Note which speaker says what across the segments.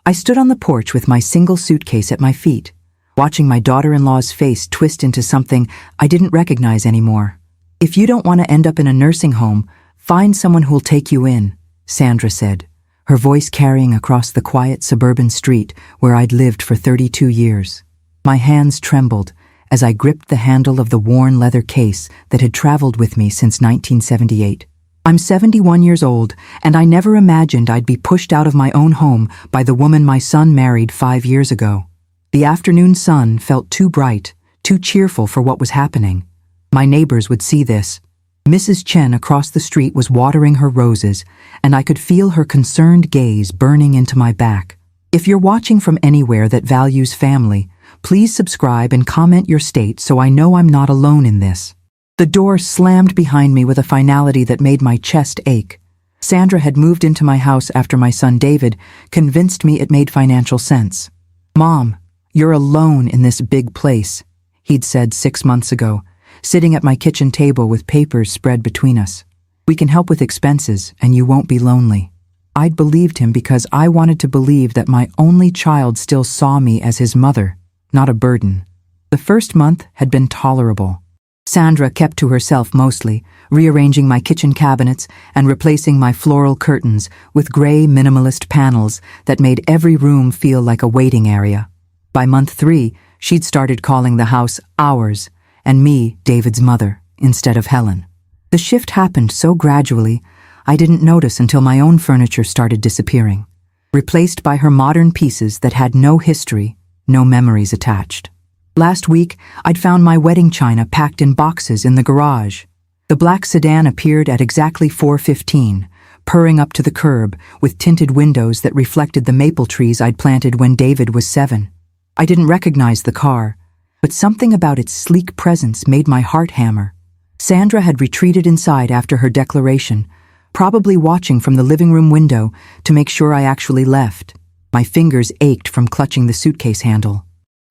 Speaker 1: I stood on the porch with my single suitcase at my feet, watching my daughter-in-law's face twist into something I didn't recognize anymore. "If you don't want to end up in a nursing home, find someone who'll take you in," Sandra said, her voice carrying across the quiet suburban street where I'd lived for 32 years. My hands trembled as I gripped the handle of the worn leather case that had traveled with me since 1978. I'm 71 years old, and I never imagined I'd be pushed out of my own home by the woman my son married 5 years ago. The afternoon sun felt too bright, too cheerful for what was happening. My neighbors would see this. Mrs. Chen across the street was watering her roses, and I could feel her concerned gaze burning into my back. If you're watching from anywhere that values family, please subscribe and comment your state so I know I'm not alone in this. The door slammed behind me with a finality that made my chest ache. Sandra had moved into my house after my son David convinced me it made financial sense. "Mom, you're alone in this big place," he'd said 6 months ago, sitting at my kitchen table with papers spread between us. "We can help with expenses, and you won't be lonely." I'd believed him because I wanted to believe that my only child still saw me as his mother, not a burden. The first month had been tolerable. Sandra kept to herself mostly, rearranging my kitchen cabinets and replacing my floral curtains with gray minimalist panels that made every room feel like a waiting area. By month 3, she'd started calling the house ours, and me David's mother, instead of Helen. The shift happened so gradually, I didn't notice until my own furniture started disappearing, replaced by her modern pieces that had no history, no memories attached. Last week, I'd found my wedding china packed in boxes in the garage. The black sedan appeared at exactly 4:15, purring up to the curb with tinted windows that reflected the maple trees I'd planted when David was 7. I didn't recognize the car, but something about its sleek presence made my heart hammer. Sandra had retreated inside after her declaration, probably watching from the living room window to make sure I actually left. My fingers ached from clutching the suitcase handle.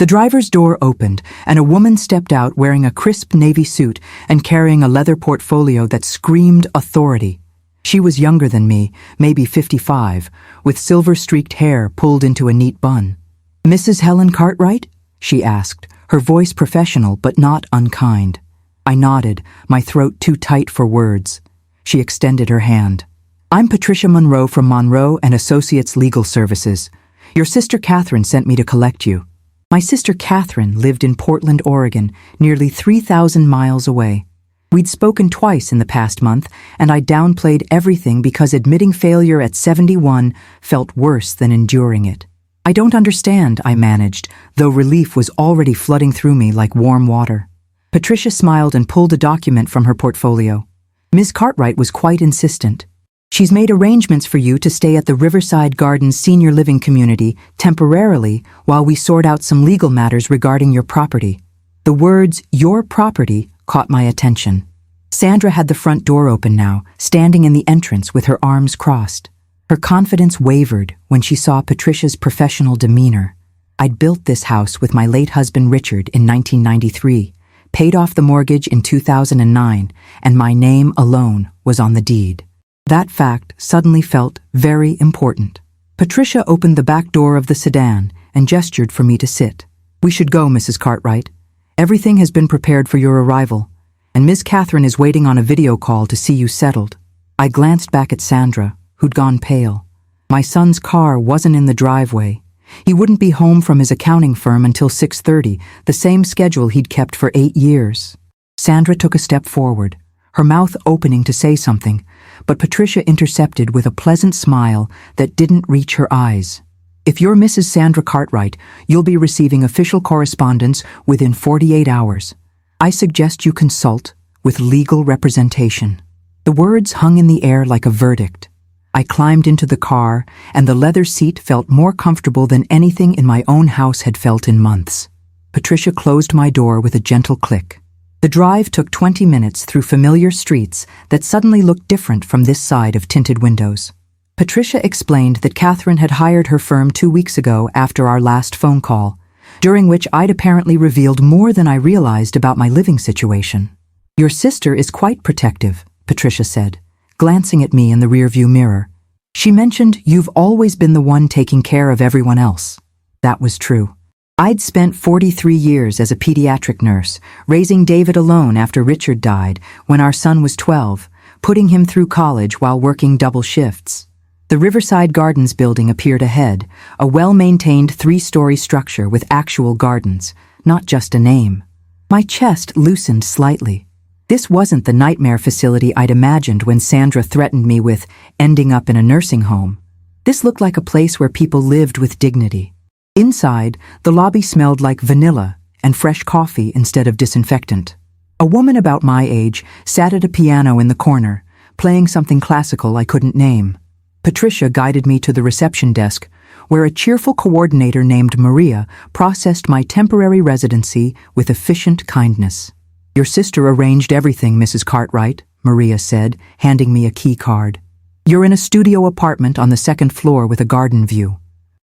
Speaker 1: The driver's door opened, and a woman stepped out wearing a crisp navy suit and carrying a leather portfolio that screamed authority. She was younger than me, maybe 55, with silver-streaked hair pulled into a neat bun. "Mrs. Helen Cartwright?" she asked, her voice professional but not unkind. I nodded, my throat too tight for words. She extended her hand. "I'm Patricia Monroe from Monroe and Associates Legal Services. Your sister Catherine sent me to collect you." My sister Catherine lived in Portland, Oregon, nearly 3,000 miles away. We'd spoken twice in the past month, and I downplayed everything because admitting failure at 71 felt worse than enduring it. "I don't understand," I managed, though relief was already flooding through me like warm water. Patricia smiled and pulled a document from her portfolio. "Ms. Cartwright was quite insistent. She's made arrangements for you to stay at the Riverside Gardens Senior Living Community temporarily while we sort out some legal matters regarding your property." The words, "your property," caught my attention. Sandra had the front door open now, standing in the entrance with her arms crossed. Her confidence wavered when she saw Patricia's professional demeanor. I'd built this house with my late husband Richard in 1993, paid off the mortgage in 2009, and my name alone was on the deed. That fact suddenly felt very important. Patricia opened the back door of the sedan and gestured for me to sit. "We should go, Mrs. Cartwright. Everything has been prepared for your arrival, and Miss Catherine is waiting on a video call to see you settled." I glanced back at Sandra, who'd gone pale. My son's car wasn't in the driveway. He wouldn't be home from his accounting firm until 6:30, the same schedule he'd kept for 8 years. Sandra took a step forward, her mouth opening to say something, but Patricia intercepted with a pleasant smile that didn't reach her eyes. "If you're Mrs. Sandra Cartwright, you'll be receiving official correspondence within 48 hours. I suggest you consult with legal representation." The words hung in the air like a verdict. I climbed into the car, and the leather seat felt more comfortable than anything in my own house had felt in months. Patricia closed my door with a gentle click. The drive took 20 minutes through familiar streets that suddenly looked different from this side of tinted windows. Patricia explained that Catherine had hired her firm 2 weeks ago after our last phone call, during which I'd apparently revealed more than I realized about my living situation. "Your sister is quite protective," Patricia said, glancing at me in the rearview mirror. She mentioned, "You've always been the one taking care of everyone else." That was true. I'd spent 43 years as a pediatric nurse, raising David alone after Richard died when our son was 12, putting him through college while working double shifts. The Riverside Gardens building appeared ahead, a well-maintained 3-story structure with actual gardens, not just a name. My chest loosened slightly. This wasn't the nightmare facility I'd imagined when Sandra threatened me with ending up in a nursing home. This looked like a place where people lived with dignity. Inside, the lobby smelled like vanilla and fresh coffee instead of disinfectant. A woman about my age sat at a piano in the corner, playing something classical I couldn't name. Patricia guided me to the reception desk, where a cheerful coordinator named Maria processed my temporary residency with efficient kindness. "Your sister arranged everything, Mrs. Cartwright," Maria said, handing me a key card. "You're in a studio apartment on the 2nd floor with a garden view.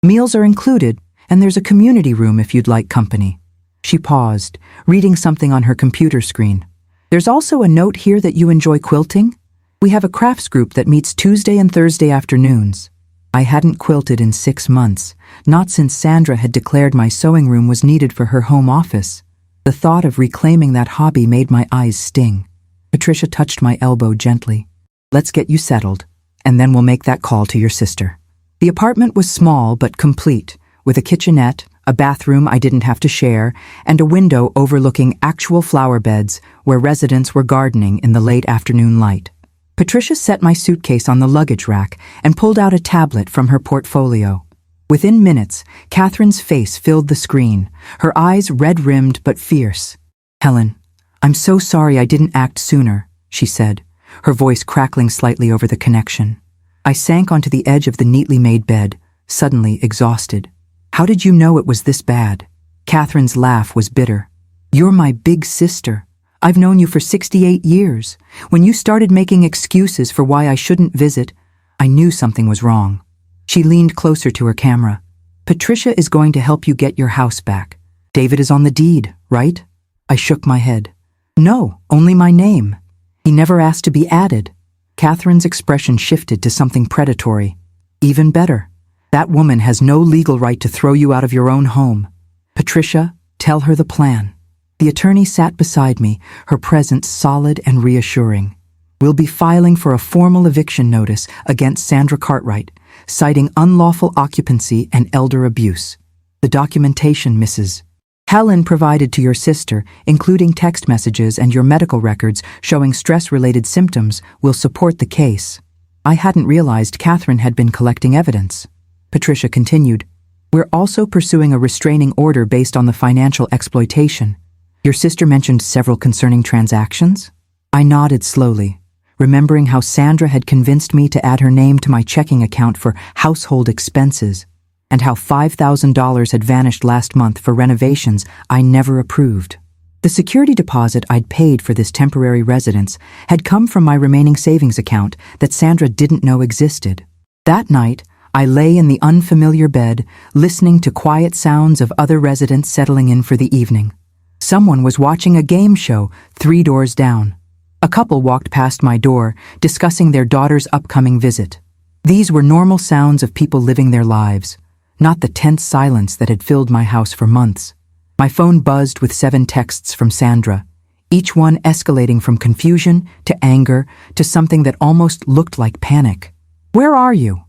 Speaker 1: Meals are included, and there's a community room if you'd like company." She paused, reading something on her computer screen. "There's also a note here that you enjoy quilting. We have a crafts group that meets Tuesday and Thursday afternoons." I hadn't quilted in 6 months, not since Sandra had declared my sewing room was needed for her home office. The thought of reclaiming that hobby made my eyes sting. Patricia touched my elbow gently. "Let's get you settled, and then we'll make that call to your sister." The apartment was small but complete, with a kitchenette, a bathroom I didn't have to share, and a window overlooking actual flower beds where residents were gardening in the late afternoon light. Patricia set my suitcase on the luggage rack and pulled out a tablet from her portfolio. Within minutes, Catherine's face filled the screen, her eyes red-rimmed but fierce. "Helen, I'm so sorry I didn't act sooner," she said, her voice crackling slightly over the connection. I sank onto the edge of the neatly made bed, suddenly exhausted. "How did you know it was this bad?" Catherine's laugh was bitter. "You're my big sister. I've known you for 68 years. When you started making excuses for why I shouldn't visit, I knew something was wrong." She leaned closer to her camera. "Patricia is going to help you get your house back. David is on the deed, right?" I shook my head. "No, only my name. He never asked to be added." Catherine's expression shifted to something predatory. "Even better. That woman has no legal right to throw you out of your own home. Patricia, tell her the plan." The attorney sat beside me, her presence solid and reassuring. "We'll be filing for a formal eviction notice against Sandra Cartwright, citing unlawful occupancy and elder abuse. The documentation, Mrs. Helen provided to your sister, including text messages and your medical records showing stress-related symptoms, will support the case." I hadn't realized Catherine had been collecting evidence. Patricia continued, "We're also pursuing a restraining order based on the financial exploitation. Your sister mentioned several concerning transactions?" I nodded slowly, remembering how Sandra had convinced me to add her name to my checking account for household expenses, and how $5,000 had vanished last month for renovations I never approved. The security deposit I'd paid for this temporary residence had come from my remaining savings account that Sandra didn't know existed. That night, I lay in the unfamiliar bed, listening to quiet sounds of other residents settling in for the evening. Someone was watching a game show 3 doors down. A couple walked past my door, discussing their daughter's upcoming visit. These were normal sounds of people living their lives, not the tense silence that had filled my house for months. My phone buzzed with 7 texts from Sandra, each one escalating from confusion to anger to something that almost looked like panic. "Where are you?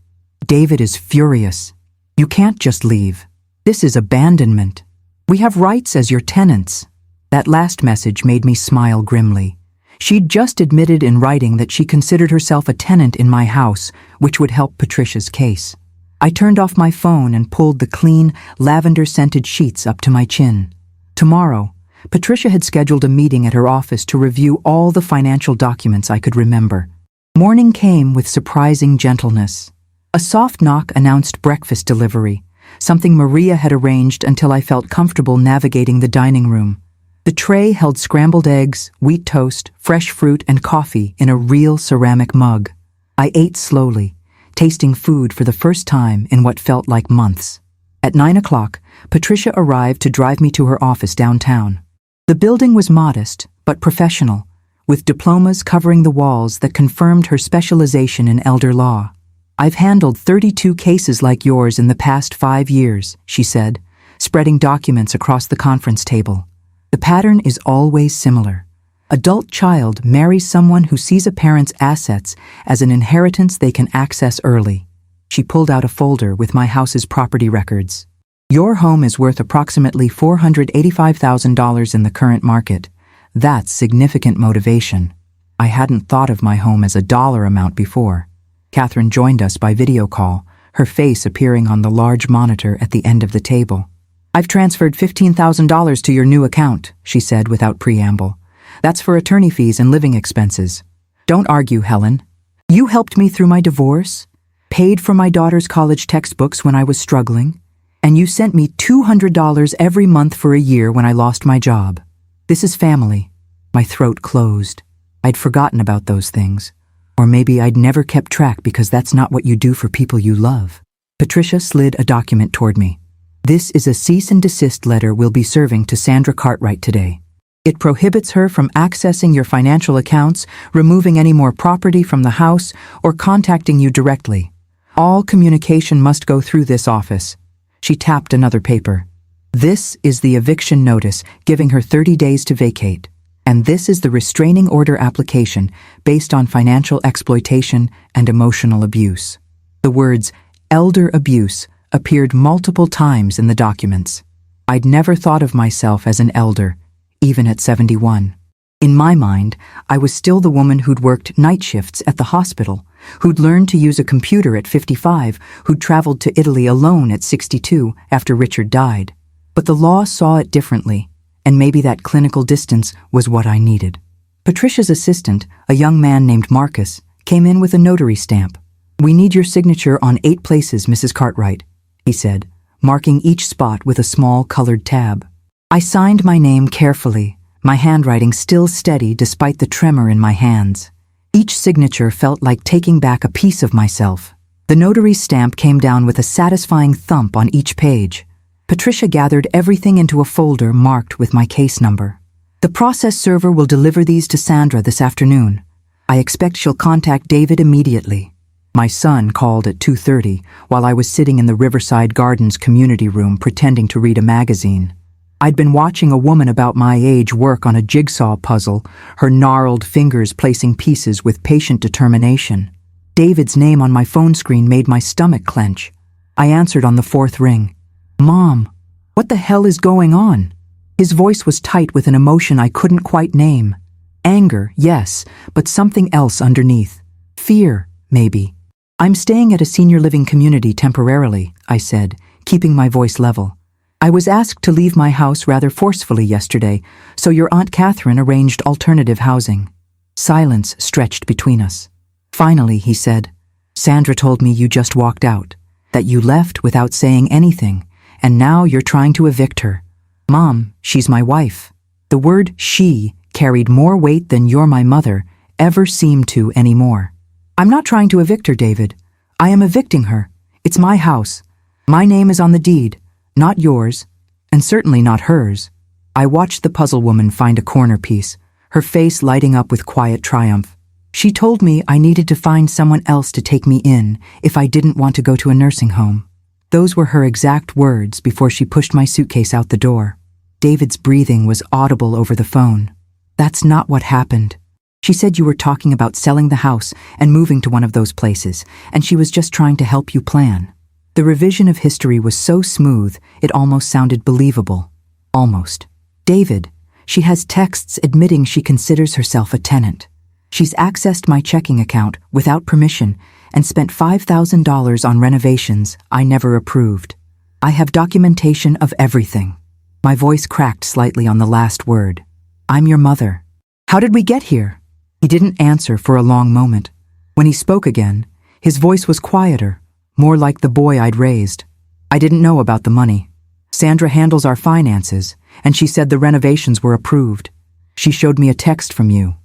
Speaker 1: David is furious. You can't just leave. This is abandonment. We have rights as your tenants." That last message made me smile grimly. She'd just admitted in writing that she considered herself a tenant in my house, which would help Patricia's case. I turned off my phone and pulled the clean, lavender-scented sheets up to my chin. Tomorrow, Patricia had scheduled a meeting at her office to review all the financial documents I could remember. Morning came with surprising gentleness. A soft knock announced breakfast delivery, something Maria had arranged until I felt comfortable navigating the dining room. The tray held scrambled eggs, wheat toast, fresh fruit, and coffee in a real ceramic mug. I ate slowly, tasting food for the first time in what felt like months. At 9 o'clock, Patricia arrived to drive me to her office downtown. The building was modest, but professional, with diplomas covering the walls that confirmed her specialization in elder law. I've handled 32 cases like yours in the past 5 years, she said, spreading documents across the conference table. The pattern is always similar. Adult child marries someone who sees a parent's assets as an inheritance they can access early. She pulled out a folder with my house's property records. Your home is worth approximately $485,000 in the current market. That's significant motivation. I hadn't thought of my home as a dollar amount before. Catherine joined us by video call, her face appearing on the large monitor at the end of the table. I've transferred $15,000 to your new account, she said without preamble. That's for attorney fees and living expenses. Don't argue, Helen. You helped me through my divorce, paid for my daughter's college textbooks when I was struggling, and you sent me $200 every month for a year when I lost my job. This is family. My throat closed. I'd forgotten about those things. Or maybe I'd never kept track because that's not what you do for people you love. Patricia slid a document toward me. This is a cease and desist letter we'll be serving to Sandra Cartwright today. It prohibits her from accessing your financial accounts, removing any more property from the house, or contacting you directly. All communication must go through this office. She tapped another paper. This is the eviction notice, giving her 30 days to vacate. And this is the restraining order application based on financial exploitation and emotional abuse. The words elder abuse appeared multiple times in the documents. I'd never thought of myself as an elder, even at 71. In my mind, I was still the woman who'd worked night shifts at the hospital, who'd learned to use a computer at 55, who'd traveled to Italy alone at 62 after Richard died. But the law saw it differently, and maybe that clinical distance was what I needed. Patricia's assistant, a young man named Marcus, came in with a notary stamp. "We need your signature on 8 places, Mrs. Cartwright," he said, marking each spot with a small colored tab. I signed my name carefully, my handwriting still steady despite the tremor in my hands. Each signature felt like taking back a piece of myself. The notary's stamp came down with a satisfying thump on each page. Patricia gathered everything into a folder marked with my case number. "The process server will deliver these to Sandra this afternoon. I expect she'll contact David immediately." My son called at 2:30 while I was sitting in the Riverside Gardens community room pretending to read a magazine. I'd been watching a woman about my age work on a jigsaw puzzle, her gnarled fingers placing pieces with patient determination. David's name on my phone screen made my stomach clench. I answered on the 4th ring. "Mom, what the hell is going on?" His voice was tight with an emotion I couldn't quite name. Anger, yes, but something else underneath. Fear, maybe. "I'm staying at a senior living community temporarily," I said, keeping my voice level. "I was asked to leave my house rather forcefully yesterday, so your Aunt Catherine arranged alternative housing." Silence stretched between us. Finally, he said, "Sandra told me you just walked out, that you left without saying anything, and now you're trying to evict her. Mom, she's my wife." The word "she" carried more weight than "you're my mother" ever seemed to anymore. "I'm not trying to evict her, David. I am evicting her. It's my house. My name is on the deed. Not yours, and certainly not hers." I watched the puzzle woman find a corner piece, her face lighting up with quiet triumph. "She told me I needed to find someone else to take me in if I didn't want to go to a nursing home." Those were her exact words before she pushed my suitcase out the door. David's breathing was audible over the phone. "That's not what happened. She said you were talking about selling the house and moving to one of those places, and she was just trying to help you plan." The revision of history was so smooth, it almost sounded believable. Almost. "David, she has texts admitting she considers herself a tenant. She's accessed my checking account without permission and spent $5,000 on renovations I never approved. I have documentation of everything." My voice cracked slightly on the last word. "I'm your mother." "How did we get here?" He didn't answer for a long moment. When he spoke again, his voice was quieter, more like the boy I'd raised. "I didn't know about the money. Sandra handles our finances, and she said the renovations were approved. She showed me a text from you.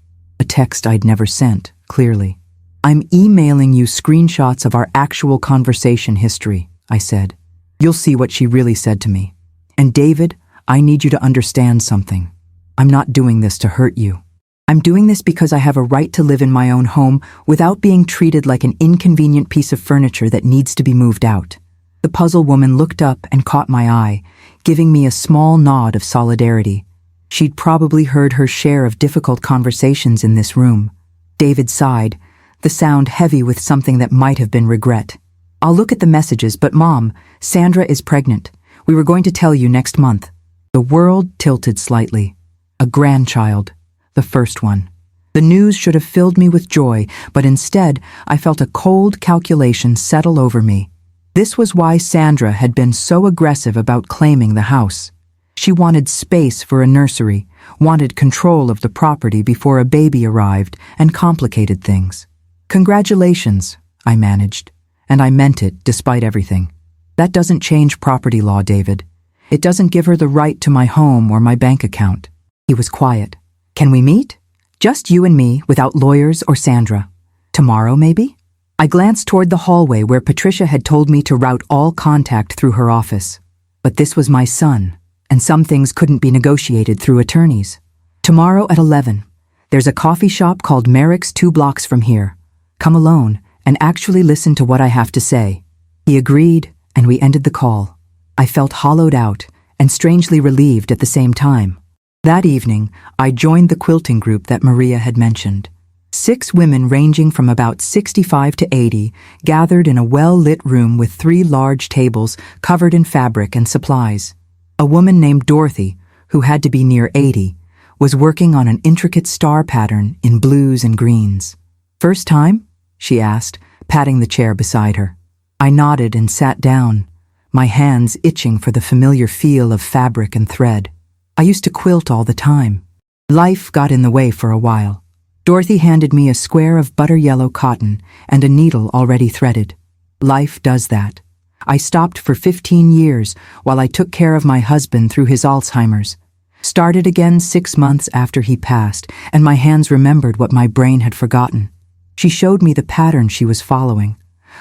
Speaker 1: A text I'd never sent, clearly. "I'm emailing you screenshots of our actual conversation history," I said. "You'll see what she really said to me. And David, I need you to understand something. I'm not doing this to hurt you. I'm doing this because I have a right to live in my own home without being treated like an inconvenient piece of furniture that needs to be moved out. The puzzle woman looked up and caught my eye, giving me a small nod of solidarity. She'd probably heard her share of difficult conversations in this room. David sighed, the sound heavy with something that might have been regret. I'll look at the messages, but Mom, Sandra is pregnant. We were going to tell you next month. The world tilted slightly. A grandchild. The first one. The news should have filled me with joy, but instead I felt a cold calculation settle over me. This was why Sandra had been so aggressive about claiming the house. She wanted space for a nursery, wanted control of the property before a baby arrived, and complicated things. Congratulations, I managed, and I meant it despite everything. That doesn't change property law, David. It doesn't give her the right to my home or my bank account. He was quiet. Can we meet? Just you and me, without lawyers or Sandra. Tomorrow, maybe? I glanced toward the hallway where Patricia had told me to route all contact through her office. But this was my son, and some things couldn't be negotiated through attorneys. Tomorrow at 11. There's a coffee shop called Merrick's 2 blocks from here. Come alone and actually listen to what I have to say. He agreed, and we ended the call. I felt hollowed out and strangely relieved at the same time. That evening, I joined the quilting group that Maria had mentioned. 6 women ranging from about 65 to 80 gathered in a well-lit room with 3 large tables covered in fabric and supplies. A woman named Dorothy, who had to be near 80, was working on an intricate star pattern in blues and greens. First time? She asked, patting the chair beside her. I nodded and sat down, my hands itching for the familiar feel of fabric and thread. I used to quilt all the time. Life got in the way for a while. Dorothy handed me a square of butter yellow cotton and a needle already threaded. Life does that. I stopped for 15 years while I took care of my husband through his Alzheimer's. Started again 6 months after he passed, and my hands remembered what my brain had forgotten. She showed me the pattern she was following,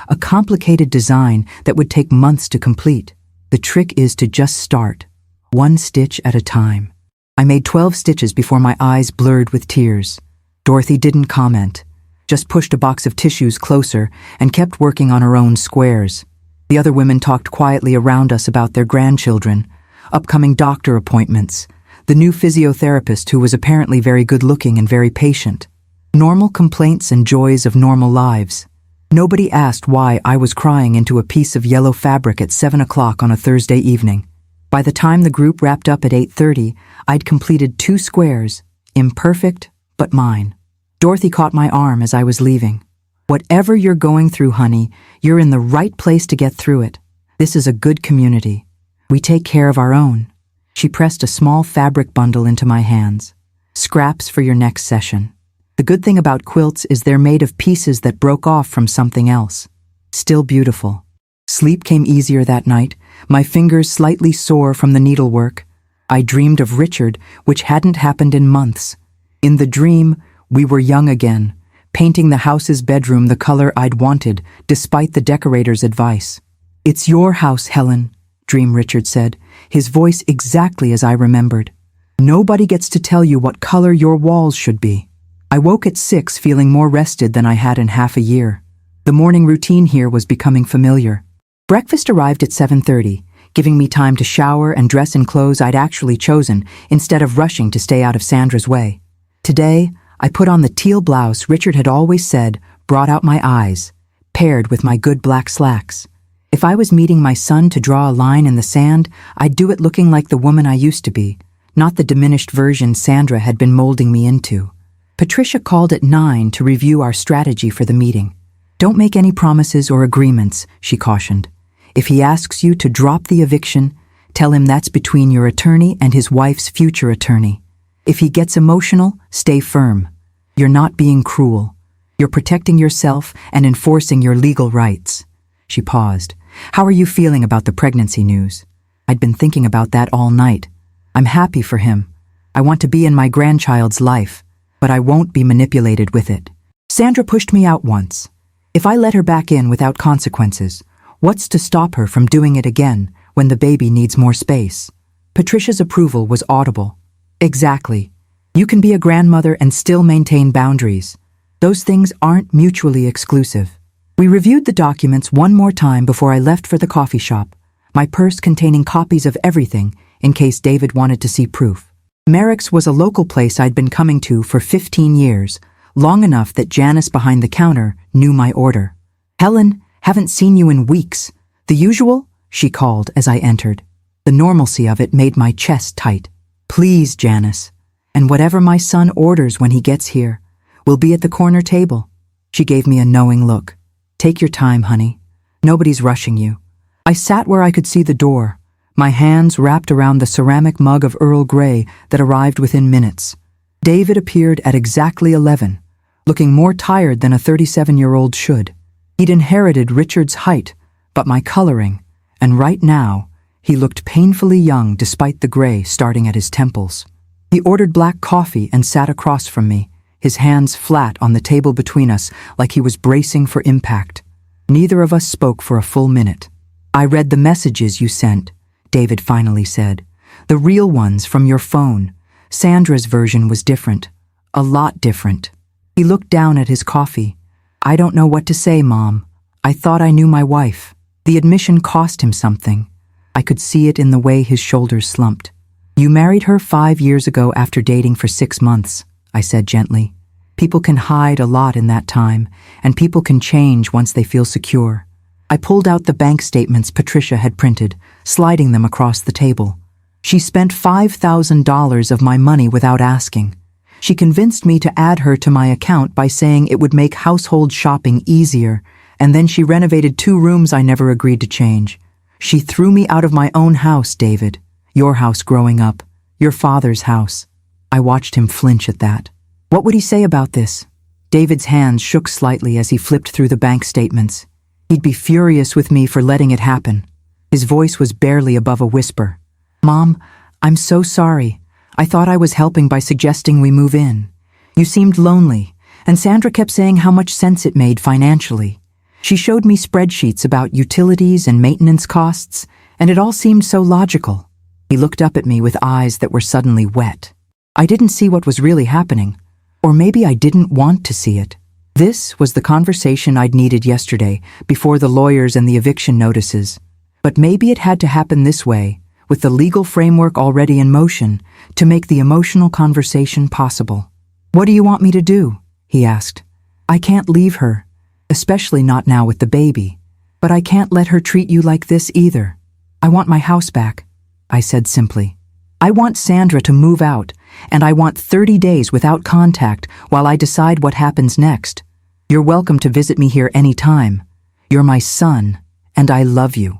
Speaker 1: a complicated design that would take months to complete. The trick is to just start, 1 stitch at a time. I made 12 stitches before my eyes blurred with tears. Dorothy didn't comment, just pushed a box of tissues closer and kept working on her own squares. The other women talked quietly around us about their grandchildren, upcoming doctor appointments, the new physiotherapist who was apparently very good-looking and very patient. Normal complaints and joys of normal lives. Nobody asked why I was crying into a piece of yellow fabric at 7 o'clock on a Thursday evening. By the time the group wrapped up at 8:30, I'd completed 2 squares, imperfect, but mine. Dorothy caught my arm as I was leaving. Whatever you're going through, honey, you're in the right place to get through it. This is a good community. We take care of our own. She pressed a small fabric bundle into my hands. Scraps for your next session. The good thing about quilts is they're made of pieces that broke off from something else. Still beautiful. Sleep came easier that night, my fingers slightly sore from the needlework. I dreamed of Richard, which hadn't happened in months. In the dream, we were young again, painting the house's bedroom the color I'd wanted, despite the decorator's advice. It's your house, Helen, Dream Richard said, his voice exactly as I remembered. Nobody gets to tell you what color your walls should be. I woke at 6 feeling more rested than I had in half a year. The morning routine here was becoming familiar. Breakfast arrived at 7:30, giving me time to shower and dress in clothes I'd actually chosen instead of rushing to stay out of Sandra's way. Today, I put on the teal blouse Richard had always said brought out my eyes, paired with my good black slacks. If I was meeting my son to draw a line in the sand, I'd do it looking like the woman I used to be, not the diminished version Sandra had been molding me into. Patricia called at 9 to review our strategy for the meeting. Don't make any promises or agreements, she cautioned. If he asks you to drop the eviction, tell him that's between your attorney and his wife's future attorney. If he gets emotional, stay firm. You're not being cruel. You're protecting yourself and enforcing your legal rights. She paused. How are you feeling about the pregnancy news? I'd been thinking about that all night. I'm happy for him. I want to be in my grandchild's life, but I won't be manipulated with it. Sandra pushed me out once. If I let her back in without consequences, what's to stop her from doing it again when the baby needs more space? Patricia's approval was audible. Exactly. You can be a grandmother and still maintain boundaries. Those things aren't mutually exclusive. We reviewed the documents one more time before I left for the coffee shop, my purse containing copies of everything in case David wanted to see proof. Merrick's was a local place I'd been coming to for 15 years, long enough that Janice behind the counter knew my order. "Helen, haven't seen you in weeks. The usual?" she called as I entered. The normalcy of it made my chest tight. "Please, Janice. And whatever my son orders when he gets here, we'll be at the corner table." She gave me a knowing look. "Take your time, honey. Nobody's rushing you." I sat where I could see the door, my hands wrapped around the ceramic mug of Earl Grey that arrived within minutes. David appeared at exactly 11, looking more tired than a 37-year-old should. He'd inherited Richard's height, but my coloring, and right now, he looked painfully young despite the gray starting at his temples. He ordered black coffee and sat across from me, his hands flat on the table between us like he was bracing for impact. Neither of us spoke for a full minute. "I read the messages you sent," David finally said. "The real ones from your phone. Sandra's version was different. A lot different." He looked down at his coffee. "I don't know what to say, Mom. I thought I knew my wife." The admission cost him something. I could see it in the way his shoulders slumped. "You married her 5 years ago after dating for 6 months, I said gently. "People can hide a lot in that time, and people can change once they feel secure." I pulled out the bank statements Patricia had printed, sliding them across the table. "She spent $5,000 of my money without asking. She convinced me to add her to my account by saying it would make household shopping easier, and then she renovated 2 rooms I never agreed to change. She threw me out of my own house, David. Your house growing up. Your father's house." I watched him flinch at that. What would he say about this? David's hands shook slightly as he flipped through the bank statements. He'd be furious with me for letting it happen. His voice was barely above a whisper. "Mom, I'm so sorry. I thought I was helping by suggesting we move in. You seemed lonely, and Sandra kept saying how much sense it made financially. She showed me spreadsheets about utilities and maintenance costs, and it all seemed so logical." He looked up at me with eyes that were suddenly wet. I didn't see what was really happening, or maybe I didn't want to see it. This was the conversation I'd needed yesterday, before the lawyers and the eviction notices. But maybe it had to happen this way, with the legal framework already in motion, to make the emotional conversation possible. "What do you want me to do?" he asked. "I can't leave her, especially not now with the baby. But I can't let her treat you like this either. I want my house back," I said simply. "I want Sandra to move out, and I want 30 days without contact while I decide what happens next. You're welcome to visit me here any time. You're my son, and I love you.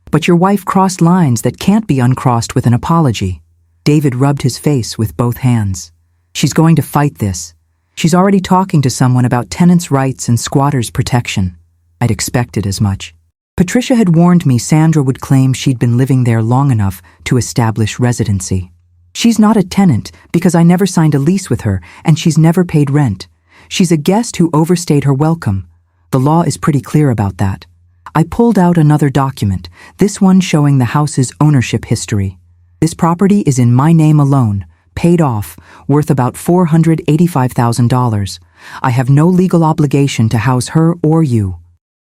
Speaker 1: But your wife crossed lines that can't be uncrossed with an apology." David rubbed his face with both hands. "She's going to fight this. She's already talking to someone about tenants' rights and squatters' protection." I'd expected as much. Patricia had warned me Sandra would claim she'd been living there long enough to establish residency. "She's not a tenant because I never signed a lease with her, and she's never paid rent. She's a guest who overstayed her welcome. The law is pretty clear about that." I pulled out another document, this one showing the house's ownership history. "This property is in my name alone, paid off, worth about $485,000. I have no legal obligation to house her or you."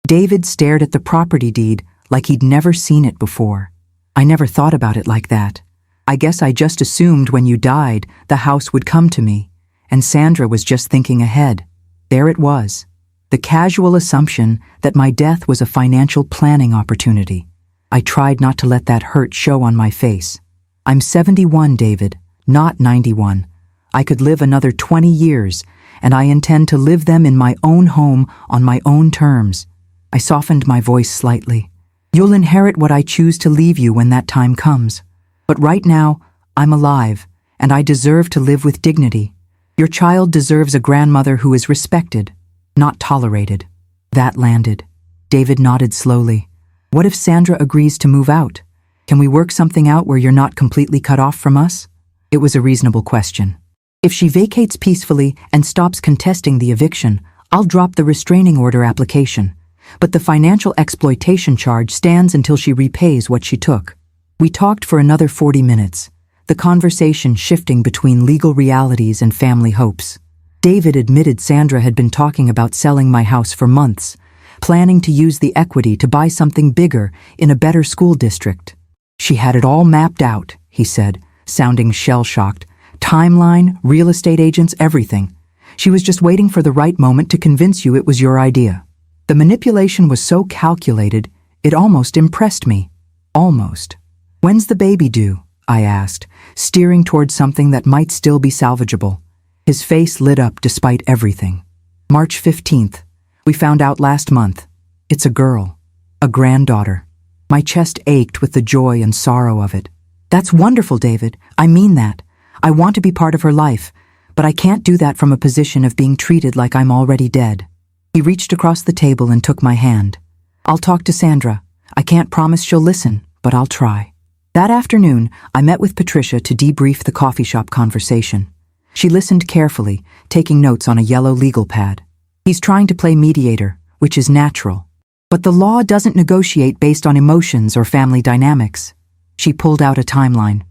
Speaker 1: David stared at the property deed like he'd never seen it before. "I never thought about it like that. I guess I just assumed when you died, the house would come to me, and Sandra was just thinking ahead." There it was, the casual assumption that my death was a financial planning opportunity. I tried not to let that hurt show on my face. "I'm 71, David, not 91. I could live another 20 years, and I intend to live them in my own home on my own terms." I softened my voice slightly. "You'll inherit what I choose to leave you when that time comes. But right now, I'm alive, and I deserve to live with dignity. Your child deserves a grandmother who is respected, not tolerated." That landed. David nodded slowly. "What if Sandra agrees to move out? Can we work something out where you're not completely cut off from us?" It was a reasonable question. "If she vacates peacefully and stops contesting the eviction, I'll drop the restraining order application. But the financial exploitation charge stands until she repays what she took." We talked for another 40 minutes. the conversation shifting between legal realities and family hopes. David admitted Sandra had been talking about selling my house for months, planning to use the equity to buy something bigger in a better school district. She had it all mapped out, he said, sounding shell-shocked. Timeline, real estate agents, everything. She was just waiting for the right moment to convince you it was your idea. The manipulation was so calculated, it almost impressed me. Almost. When's the baby due? I asked, steering towards something that might still be salvageable. His face lit up despite everything. March 15th. We found out last month. It's a girl. A granddaughter. My chest ached with the joy and sorrow of it. That's wonderful, David. I mean that. I want to be part of her life, but I can't do that from a position of being treated like I'm already dead. He reached across the table and took my hand. I'll talk to Sandra. I can't promise she'll listen, but I'll try. That afternoon, I met with Patricia to debrief the coffee shop conversation. She listened carefully, taking notes on a yellow legal pad. He's trying to play mediator, which is natural. But the law doesn't negotiate based on emotions or family dynamics. She pulled out a timeline.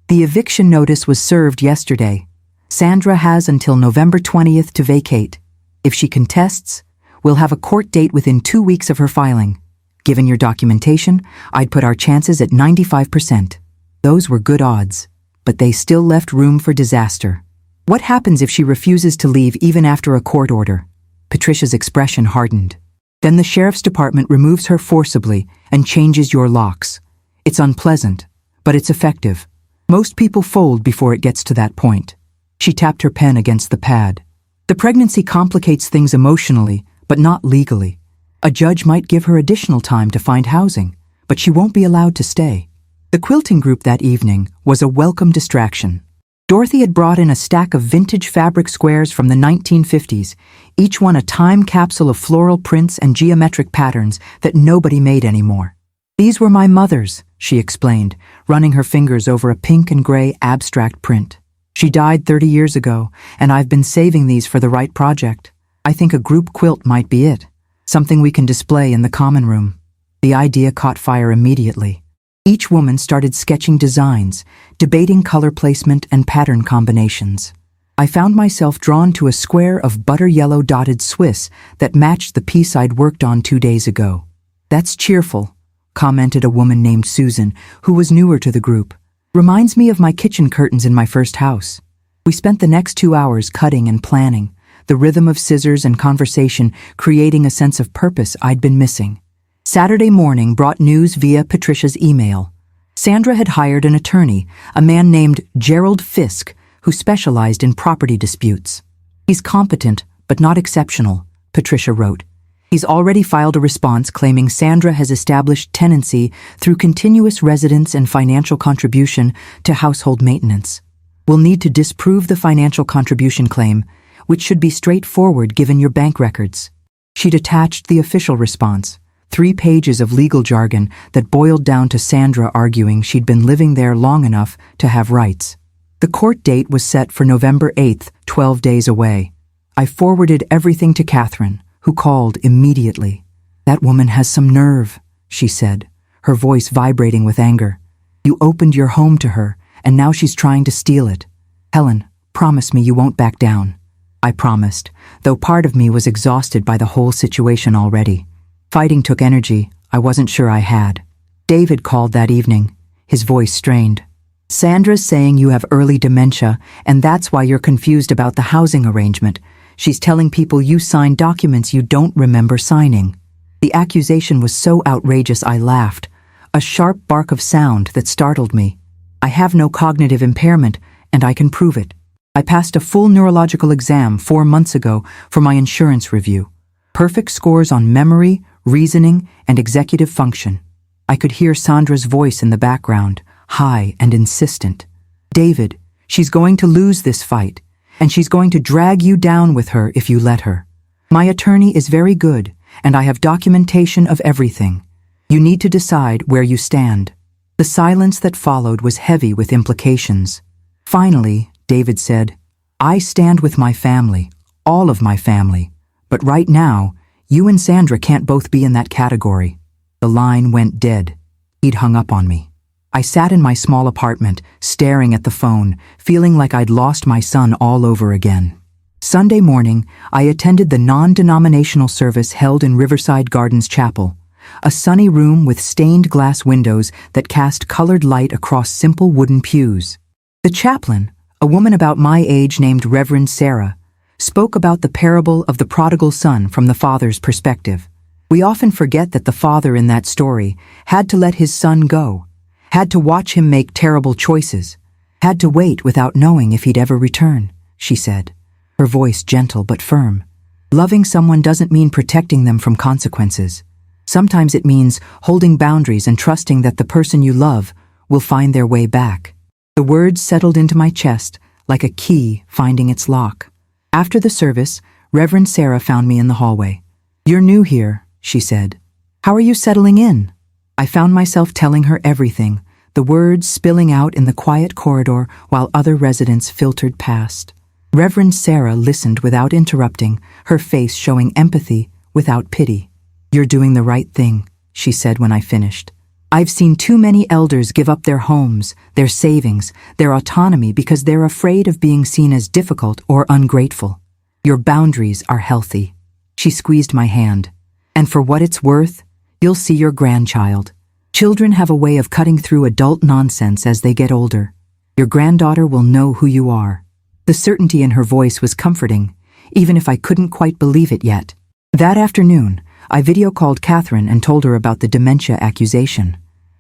Speaker 1: The eviction notice was served yesterday. Sandra has until November 20th to vacate. If she contests, we'll have a court date within 2 weeks of her filing. Given your documentation, I'd put our chances at 95%. Those were good odds, but they still left room for disaster. What happens if she refuses to leave even after a court order? Patricia's expression hardened. Then the sheriff's department removes her forcibly and changes your locks. It's unpleasant, but it's effective. Most people fold before it gets to that point. She tapped her pen against the pad. The pregnancy complicates things emotionally, but not legally. A judge might give her additional time to find housing, but she won't be allowed to stay. The quilting group that evening was a welcome distraction. Dorothy had brought in a stack of vintage fabric squares from the 1950s, each one a time capsule of floral prints and geometric patterns that nobody made anymore. These were my mother's, she explained, running her fingers over a pink and gray abstract print. She died 30 years ago, and I've been saving these for the right project. I think a group quilt might be it, something we can display in the common room. The idea caught fire immediately. Each woman started sketching designs, debating color placement and pattern combinations. I found myself drawn to a square of butter yellow dotted Swiss that matched the piece I'd worked on 2 days ago. That's cheerful, commented a woman named Susan, who was newer to the group. Reminds me of my kitchen curtains in my first house. We spent the next 2 hours cutting and planning, the rhythm of scissors and conversation creating a sense of purpose I'd been missing. Saturday morning brought news via Patricia's email. Sandra had hired an attorney, a man named Gerald Fisk, who specialized in property disputes. He's competent, but not exceptional, Patricia wrote. He's already filed a response claiming Sandra has established tenancy through continuous residence and financial contribution to household maintenance. We'll need to disprove the financial contribution claim, which should be straightforward given your bank records. She'd attached the official response. 3 pages of legal jargon that boiled down to Sandra arguing she'd been living there long enough to have rights. The court date was set for November 8th, 12 days away. I forwarded everything to Catherine, who called immediately. That woman has some nerve, she said, her voice vibrating with anger. You opened your home to her, and now she's trying to steal it. Helen, promise me you won't back down. I promised, though part of me was exhausted by the whole situation already. Fighting took energy I wasn't sure I had. David called that evening, his voice strained. Sandra's saying you have early dementia, and that's why you're confused about the housing arrangement. She's telling people you signed documents you don't remember signing. The accusation was so outrageous I laughed, a sharp bark of sound that startled me. I have no cognitive impairment, and I can prove it. I passed a full neurological exam 4 months ago for my insurance review. Perfect scores on memory, reasoning, and executive function. I could hear Sandra's voice in the background, high and insistent. David, she's going to lose this fight, and she's going to drag you down with her if you let her. My attorney is very good, and I have documentation of everything. You need to decide where you stand. The silence that followed was heavy with implications. Finally, David said, I stand with my family, all of my family, but right now, you and Sandra can't both be in that category. The line went dead. He'd hung up on me. I sat in my small apartment, staring at the phone, feeling like I'd lost my son all over again. Sunday morning, I attended the non-denominational service held in Riverside Gardens Chapel, a sunny room with stained glass windows that cast colored light across simple wooden pews. The chaplain, a woman about my age named Reverend Sarah, spoke about the parable of the prodigal son from the father's perspective. We often forget that the father in that story had to let his son go, had to watch him make terrible choices, had to wait without knowing if he'd ever return, she said, her voice gentle but firm. Loving someone doesn't mean protecting them from consequences. Sometimes it means holding boundaries and trusting that the person you love will find their way back. The words settled into my chest like a key finding its lock. After the service, Reverend Sarah found me in the hallway. "You're new here," she said. "How are you settling in?" I found myself telling her everything, the words spilling out in the quiet corridor while other residents filtered past. Reverend Sarah listened without interrupting, her face showing empathy without pity. "You're doing the right thing," she said when I finished. "I've seen too many elders give up their homes, their savings, their autonomy because they're afraid of being seen as difficult or ungrateful. Your boundaries are healthy." She squeezed my hand. "And for what it's worth, you'll see your grandchild. Children have a way of cutting through adult nonsense as they get older. Your granddaughter will know who you are." The certainty in her voice was comforting, even if I couldn't quite believe it yet. That afternoon, I video-called Catherine and told her about the dementia accusation.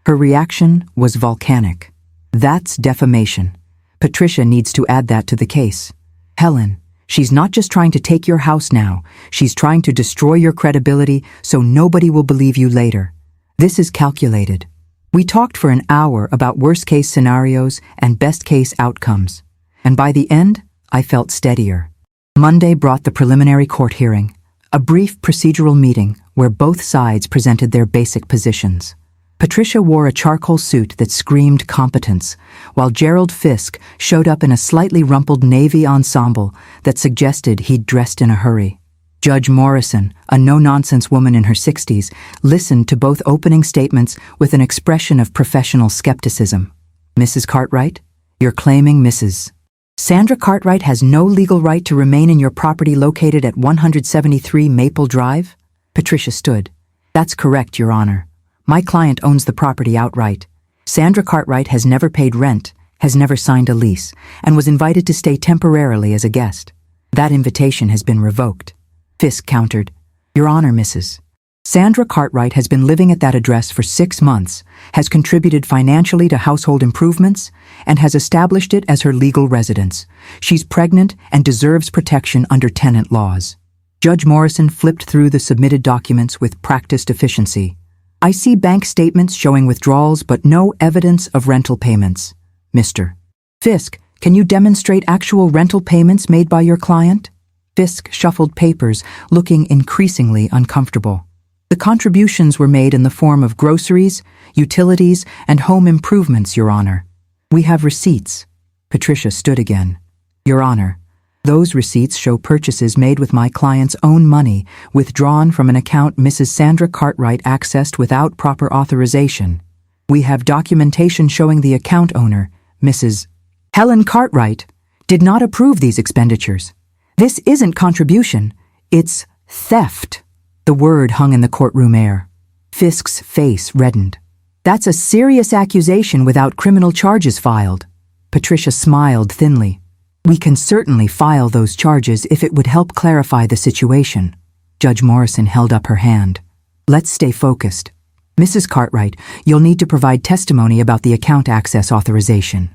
Speaker 1: Her reaction was volcanic. "That's defamation. Patricia needs to add that to the case. Helen, she's not just trying to take your house now, she's trying to destroy your credibility so nobody will believe you later. This is calculated." We talked for an hour about worst-case scenarios and best-case outcomes, and by the end, I felt steadier. Monday brought the preliminary court hearing, a brief procedural meeting where both sides presented their basic positions. Patricia wore a charcoal suit that screamed competence, while Gerald Fisk showed up in a slightly rumpled navy ensemble that suggested he'd dressed in a hurry. Judge Morrison, a no-nonsense woman in her 60s, listened to both opening statements with an expression of professional skepticism. "Mrs. Cartwright, you're claiming Mrs. Sandra Cartwright has no legal right to remain in your property located at 173 Maple Drive?" Patricia stood. "That's correct, Your Honor. My client owns the property outright. Sandra Cartwright has never paid rent, has never signed a lease, and was invited to stay temporarily as a guest. That invitation has been revoked." Fisk countered. "Your Honor, Mrs. Sandra Cartwright has been living at that address for 6 months, has contributed financially to household improvements, and has established it as her legal residence. She's pregnant and deserves protection under tenant laws." Judge Morrison flipped through the submitted documents with practiced efficiency. "I see bank statements showing withdrawals but no evidence of rental payments. Mr. Fisk, can you demonstrate actual rental payments made by your client?" Fisk shuffled papers, looking increasingly uncomfortable. "The contributions were made in the form of groceries, utilities, and home improvements, Your Honor. We have receipts." Patricia stood again. "Your Honor, those receipts show purchases made with my client's own money, withdrawn from an account Mrs. Sandra Cartwright accessed without proper authorization. We have documentation showing the account owner, Mrs. Helen Cartwright, did not approve these expenditures. This isn't contribution, it's theft." The word hung in the courtroom air. Fisk's face reddened. "That's a serious accusation without criminal charges filed." Patricia smiled thinly. "We can certainly file those charges if it would help clarify the situation." Judge Morrison held up her hand. "Let's stay focused. Mrs. Cartwright, you'll need to provide testimony about the account access authorization.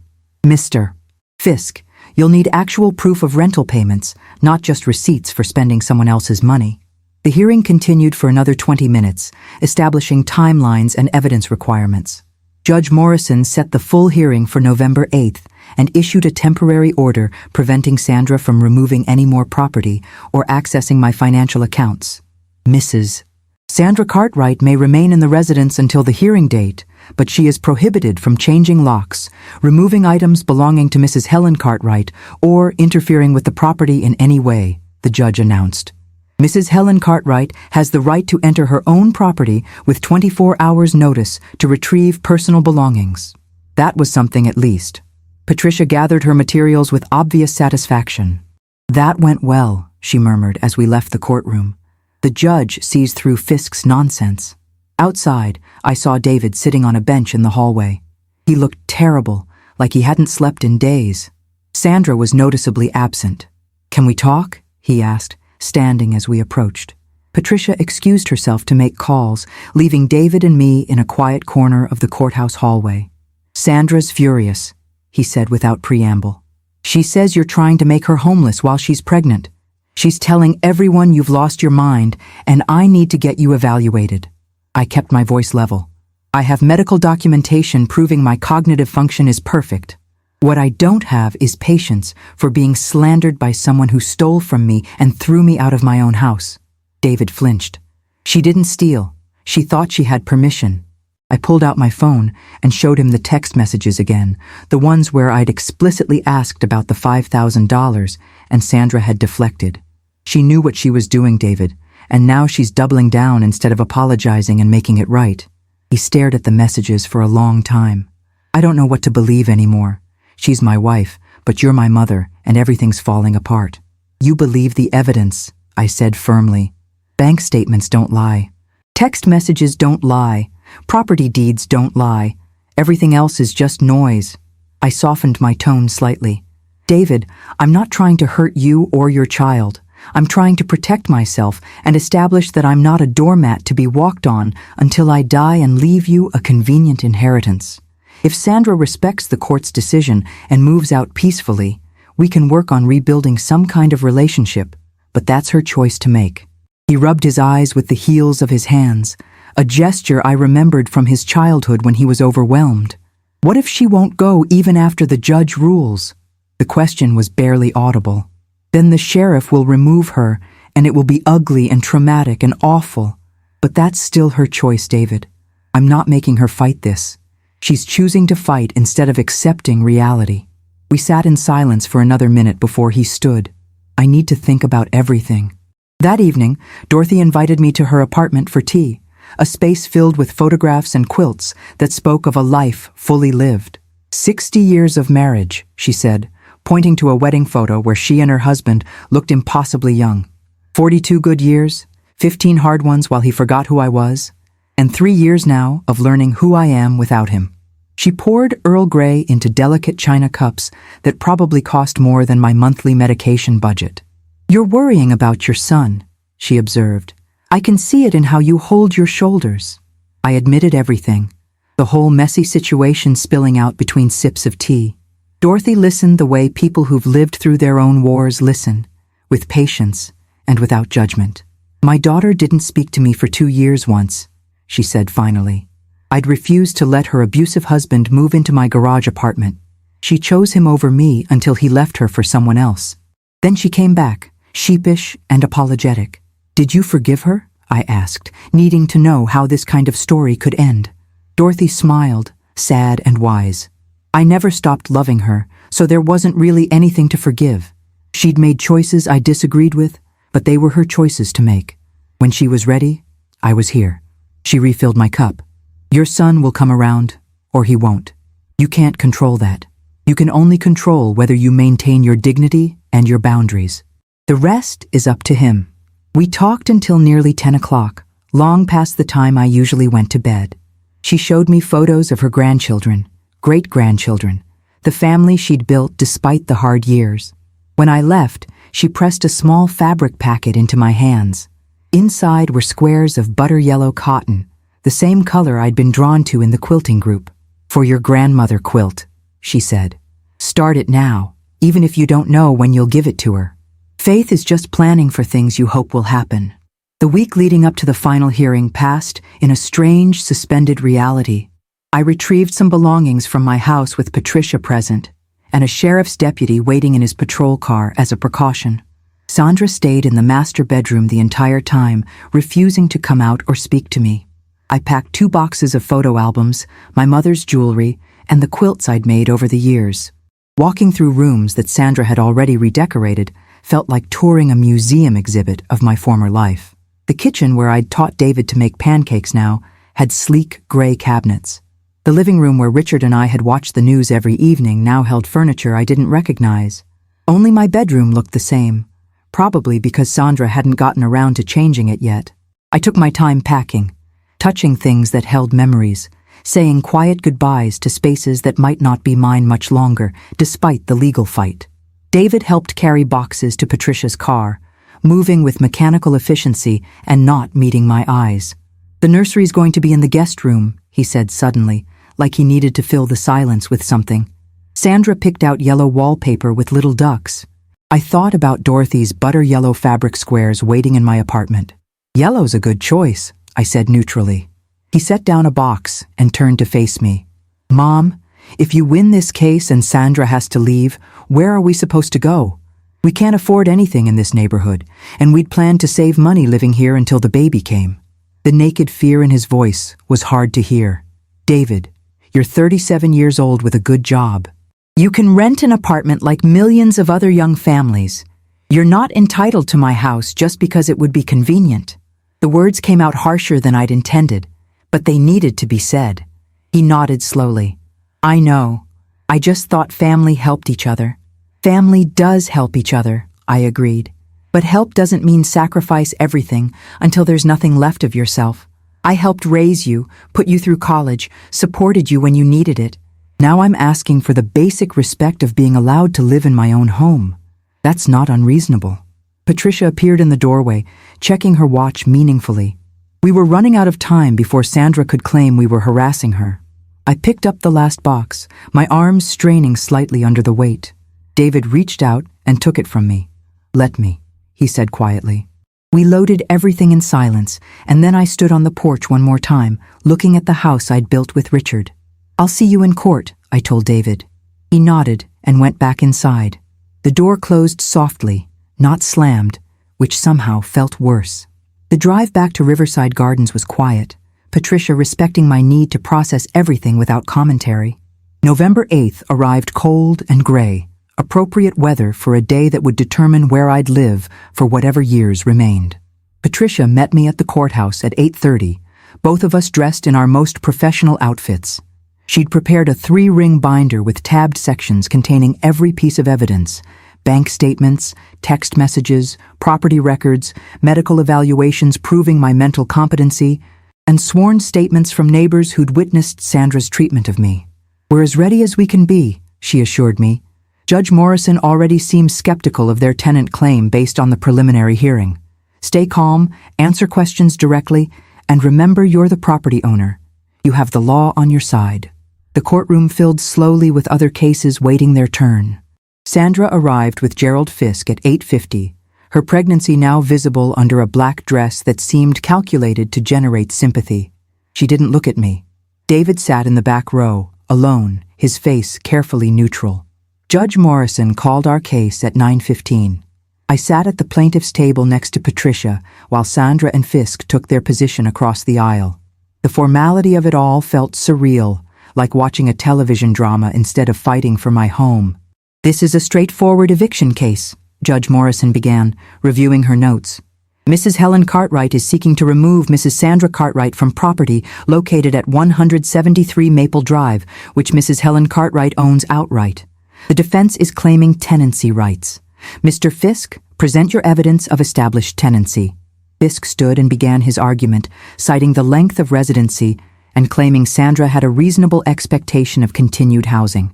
Speaker 1: Mr. Fisk, you'll need actual proof of rental payments, not just receipts for spending someone else's money." The hearing continued for another 20 minutes, establishing timelines and evidence requirements. Judge Morrison set the full hearing for November 8th and issued a temporary order preventing Sandra from removing any more property or accessing my financial accounts. Mrs. Sandra Cartwright may remain in the residence until the hearing date, but she is prohibited from changing locks, removing items belonging to Mrs. Helen Cartwright, or interfering with the property in any way, the judge announced. Mrs. Helen Cartwright has the right to enter her own property with 24 hours' notice to retrieve personal belongings. That was something at least. Patricia gathered her materials with obvious satisfaction. That went well, she murmured as we left the courtroom. The judge sees through Fisk's nonsense. Outside, I saw David sitting on a bench in the hallway. He looked terrible, like he hadn't slept in days. Sandra was noticeably absent. "Can we talk?" he asked, standing as we approached. Patricia excused herself to make calls, leaving David and me in a quiet corner of the courthouse hallway. "Sandra's furious," he said without preamble. "She says you're trying to make her homeless while she's pregnant. She's telling everyone you've lost your mind, and I need to get you evaluated." I kept my voice level. "I have medical documentation proving my cognitive function is perfect. What I don't have is patience for being slandered by someone who stole from me and threw me out of my own house." David flinched. "She didn't steal. She thought she had permission." I pulled out my phone and showed him the text messages again, the ones where I'd explicitly asked about the $5,000 and Sandra had deflected. "She knew what she was doing, David, and now she's doubling down instead of apologizing and making it right." He stared at the messages for a long time. "I don't know what to believe anymore. She's my wife, but you're my mother, and everything's falling apart." "You believe the evidence," I said firmly. "Bank statements don't lie. Text messages don't lie. Property deeds don't lie. Everything else is just noise." I softened my tone slightly. "David, I'm not trying to hurt you or your child. I'm trying to protect myself and establish that I'm not a doormat to be walked on until I die and leave you a convenient inheritance. If Sandra respects the court's decision and moves out peacefully, we can work on rebuilding some kind of relationship, but that's her choice to make." He rubbed his eyes with the heels of his hands, a gesture I remembered from his childhood when he was overwhelmed. "What if she won't go even after the judge rules?" The question was barely audible. "Then the sheriff will remove her, and it will be ugly and traumatic and awful. But that's still her choice, David. I'm not making her fight this. She's choosing to fight instead of accepting reality." We sat in silence for another minute before he stood. "I need to think about everything." That evening, Dorothy invited me to her apartment for tea, a space filled with photographs and quilts that spoke of a life fully lived. 60 years of marriage, she said, pointing to a wedding photo where she and her husband looked impossibly young. 42 good years, 15 hard ones while he forgot who I was, and 3 years now of learning who I am without him. She poured Earl Grey into delicate china cups that probably cost more than my monthly medication budget. "You're worrying about your son," she observed. "I can see it in how you hold your shoulders." I admitted everything, the whole messy situation spilling out between sips of tea. Dorothy listened the way people who've lived through their own wars listen, with patience and without judgment. "My daughter didn't speak to me for 2 years once," she said finally. "I'd refused to let her abusive husband move into my garage apartment. She chose him over me until he left her for someone else. Then she came back, sheepish and apologetic. Did you forgive her?" I asked, needing to know how this kind of story could end. Dorothy smiled, sad and wise. "I never stopped loving her, so there wasn't really anything to forgive. She'd made choices I disagreed with, but they were her choices to make. When she was ready, I was here." She refilled my cup. "Your son will come around, or he won't. You can't control that. You can only control whether you maintain your dignity and your boundaries. The rest is up to him." We talked until nearly 10 o'clock, long past the time I usually went to bed. She showed me photos of her grandchildren, great-grandchildren, the family she'd built despite the hard years. When I left, she pressed a small fabric packet into my hands. Inside were squares of butter-yellow cotton, the same color I'd been drawn to in the quilting group. "For your grandmother quilt," she said. "Start it now, even if you don't know when you'll give it to her. Faith is just planning for things you hope will happen." The week leading up to the final hearing passed in a strange, suspended reality. I retrieved some belongings from my house with Patricia present, and a sheriff's deputy waiting in his patrol car as a precaution. Sandra stayed in the master bedroom the entire time, refusing to come out or speak to me. I packed 2 boxes of photo albums, my mother's jewelry, and the quilts I'd made over the years. Walking through rooms that Sandra had already redecorated felt like touring a museum exhibit of my former life. The kitchen where I'd taught David to make pancakes now had sleek gray cabinets. The living room where Richard and I had watched the news every evening now held furniture I didn't recognize. Only my bedroom looked the same, probably because Sandra hadn't gotten around to changing it yet. I took my time packing, touching things that held memories, saying quiet goodbyes to spaces that might not be mine much longer, despite the legal fight. David helped carry boxes to Patricia's car, moving with mechanical efficiency and not meeting my eyes. "The nursery's going to be in the guest room," he said suddenly, like he needed to fill the silence with something. Sandra picked out yellow wallpaper with little ducks. I thought about Dorothy's butter yellow fabric squares waiting in my apartment. "Yellow's a good choice," I said neutrally. He set down a box and turned to face me. "Mom, if you win this case and Sandra has to leave, where are we supposed to go? We can't afford anything in this neighborhood, and we'd planned to save money living here until the baby came." The naked fear in his voice was hard to hear. "David, you're 37 years old with a good job. You can rent an apartment like millions of other young families. You're not entitled to my house just because it would be convenient." The words came out harsher than I'd intended, but they needed to be said. He nodded slowly. "I know. I just thought family helped each other." "Family does help each other," I agreed. "But help doesn't mean sacrifice everything until there's nothing left of yourself. I helped raise you, put you through college, supported you when you needed it. Now I'm asking for the basic respect of being allowed to live in my own home. That's not unreasonable." Patricia appeared in the doorway, checking her watch meaningfully. We were running out of time before Sandra could claim we were harassing her. I picked up the last box, my arms straining slightly under the weight. David reached out and took it from me. "Let me," he said quietly. We loaded everything in silence, and then I stood on the porch one more time, looking at the house I'd built with Richard. "I'll see you in court," I told David. He nodded and went back inside. The door closed softly, not slammed, which somehow felt worse. The drive back to Riverside Gardens was quiet, Patricia respecting my need to process everything without commentary. November 8th arrived cold and gray, appropriate weather for a day that would determine where I'd live for whatever years remained. Patricia met me at the courthouse at 8:30, both of us dressed in our most professional outfits. She'd prepared a 3-ring binder with tabbed sections containing every piece of evidence: bank statements, text messages, property records, medical evaluations proving my mental competency, and sworn statements from neighbors who'd witnessed Sandra's treatment of me. "We're as ready as we can be," she assured me. Judge Morrison already seemed skeptical of their tenant claim based on the preliminary hearing. "Stay calm, answer questions directly, and remember you're the property owner. You have the law on your side." The courtroom filled slowly with other cases waiting their turn. Sandra arrived with Gerald Fisk at 8:50, her pregnancy now visible under a black dress that seemed calculated to generate sympathy. She didn't look at me. David sat in the back row, alone, his face carefully neutral. Judge Morrison called our case at 9:15. I sat at the plaintiff's table next to Patricia while Sandra and Fisk took their position across the aisle. The formality of it all felt surreal, like watching a television drama instead of fighting for my home. "This is a straightforward eviction case," Judge Morrison began, reviewing her notes. "Mrs. Helen Cartwright is seeking to remove Mrs. Sandra Cartwright from property located at 173 Maple Drive, which Mrs. Helen Cartwright owns outright. The defense is claiming tenancy rights. Mr. Fisk, present your evidence of established tenancy." Fisk stood and began his argument, citing the length of residency and claiming Sandra had a reasonable expectation of continued housing.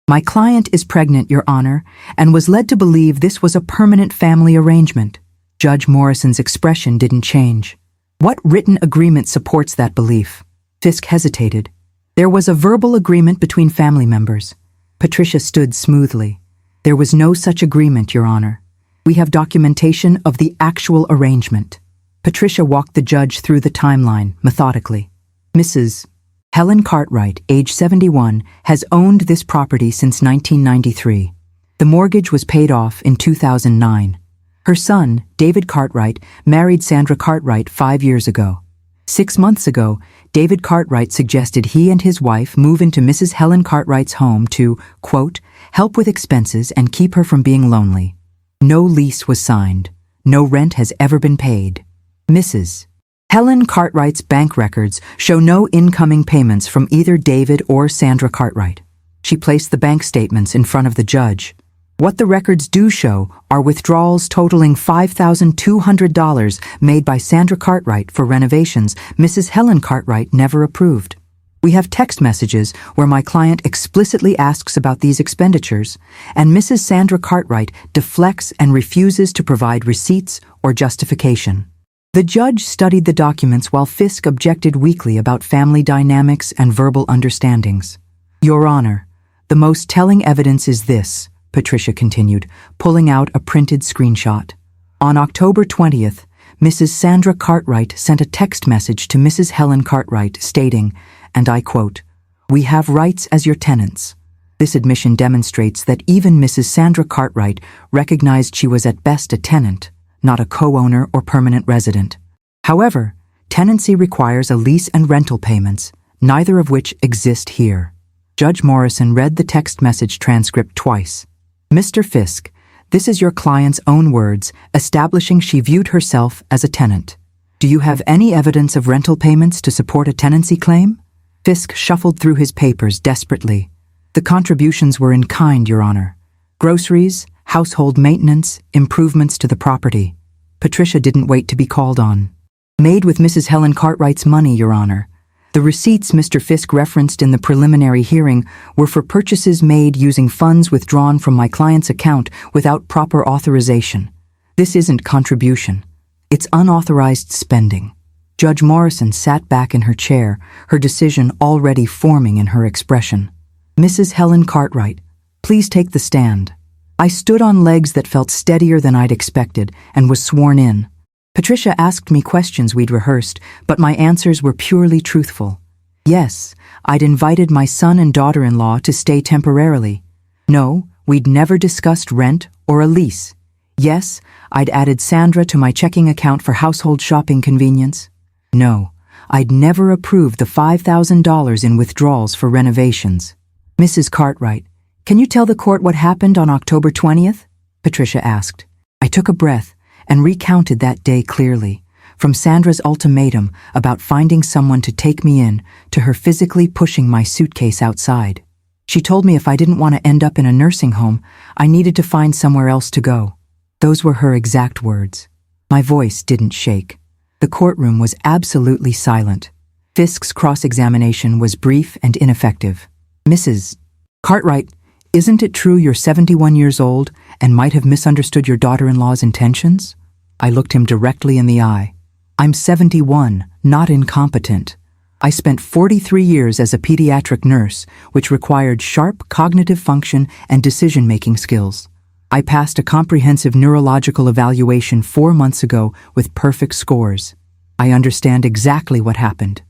Speaker 1: "My client is pregnant, Your Honor, and was led to believe this was a permanent family arrangement." Judge Morrison's expression didn't change. "What written agreement supports that belief?" Fisk hesitated. "There was a verbal agreement between family members." Patricia stood smoothly. "There was no such agreement, Your Honor. We have documentation of the actual arrangement." Patricia walked the judge through the timeline, methodically. "Mrs. Helen Cartwright, age 71, has owned this property since 1993. The mortgage was paid off in 2009. Her son, David Cartwright, married Sandra Cartwright 5 years ago. 6 months ago, David Cartwright suggested he and his wife move into Mrs. Helen Cartwright's home to, quote, help with expenses and keep her from being lonely. No lease was signed. No rent has ever been paid. Mrs. Helen Cartwright's bank records show no incoming payments from either David or Sandra Cartwright. She placed the bank statements in front of the judge. What the records do show are withdrawals totaling $5,200 made by Sandra Cartwright for renovations Mrs. Helen Cartwright never approved. We have text messages where my client explicitly asks about these expenditures, and Mrs. Sandra Cartwright deflects and refuses to provide receipts or justification. The judge studied the documents while Fisk objected weakly about family dynamics and verbal understandings. Your Honor, the most telling evidence is this, Patricia continued, pulling out a printed screenshot. On October 20th, Mrs. Sandra Cartwright sent a text message to Mrs. Helen Cartwright stating, and I quote, "We have rights as your tenants." This admission demonstrates that even Mrs. Sandra Cartwright recognized she was at best a tenant, not a co-owner or permanent resident. However, tenancy requires a lease and rental payments, neither of which exist here. Judge Morrison read the text message transcript twice. Mr. Fisk, this is your client's own words, establishing she viewed herself as a tenant. Do you have any evidence of rental payments to support a tenancy claim? Fisk shuffled through his papers desperately. The contributions were in kind, Your Honor. Groceries, household maintenance, improvements to the property. Patricia didn't wait to be called on. Made with Mrs. Helen Cartwright's money, Your Honor. The receipts Mr. Fisk referenced in the preliminary hearing were for purchases made using funds withdrawn from my client's account without proper authorization. This isn't contribution. It's unauthorized spending. Judge Morrison sat back in her chair, her decision already forming in her expression. Mrs. Helen Cartwright, please take the stand. I stood on legs that felt steadier than I'd expected and was sworn in. Patricia asked me questions we'd rehearsed, but my answers were purely truthful. Yes, I'd invited my son and daughter-in-law to stay temporarily. No, we'd never discussed rent or a lease. Yes, I'd added Sandra to my checking account for household shopping convenience. No, I'd never approved the $5,000 in withdrawals for renovations. Mrs. Cartwright, can you tell the court what happened on October 20th? Patricia asked. I took a breath and recounted that day clearly, from Sandra's ultimatum about finding someone to take me in to her physically pushing my suitcase outside. She told me if I didn't want to end up in a nursing home, I needed to find somewhere else to go. Those were her exact words. My voice didn't shake. The courtroom was absolutely silent. Fisk's cross-examination was brief and ineffective. Mrs. Cartwright, isn't it true you're 71 years old and might have misunderstood your daughter-in-law's intentions? I looked him directly in the eye. I'm 71, not incompetent. I spent 43 years as a pediatric nurse, which required sharp cognitive function and decision-making skills. I passed a comprehensive neurological evaluation 4 months ago with perfect scores. I understand exactly what happened.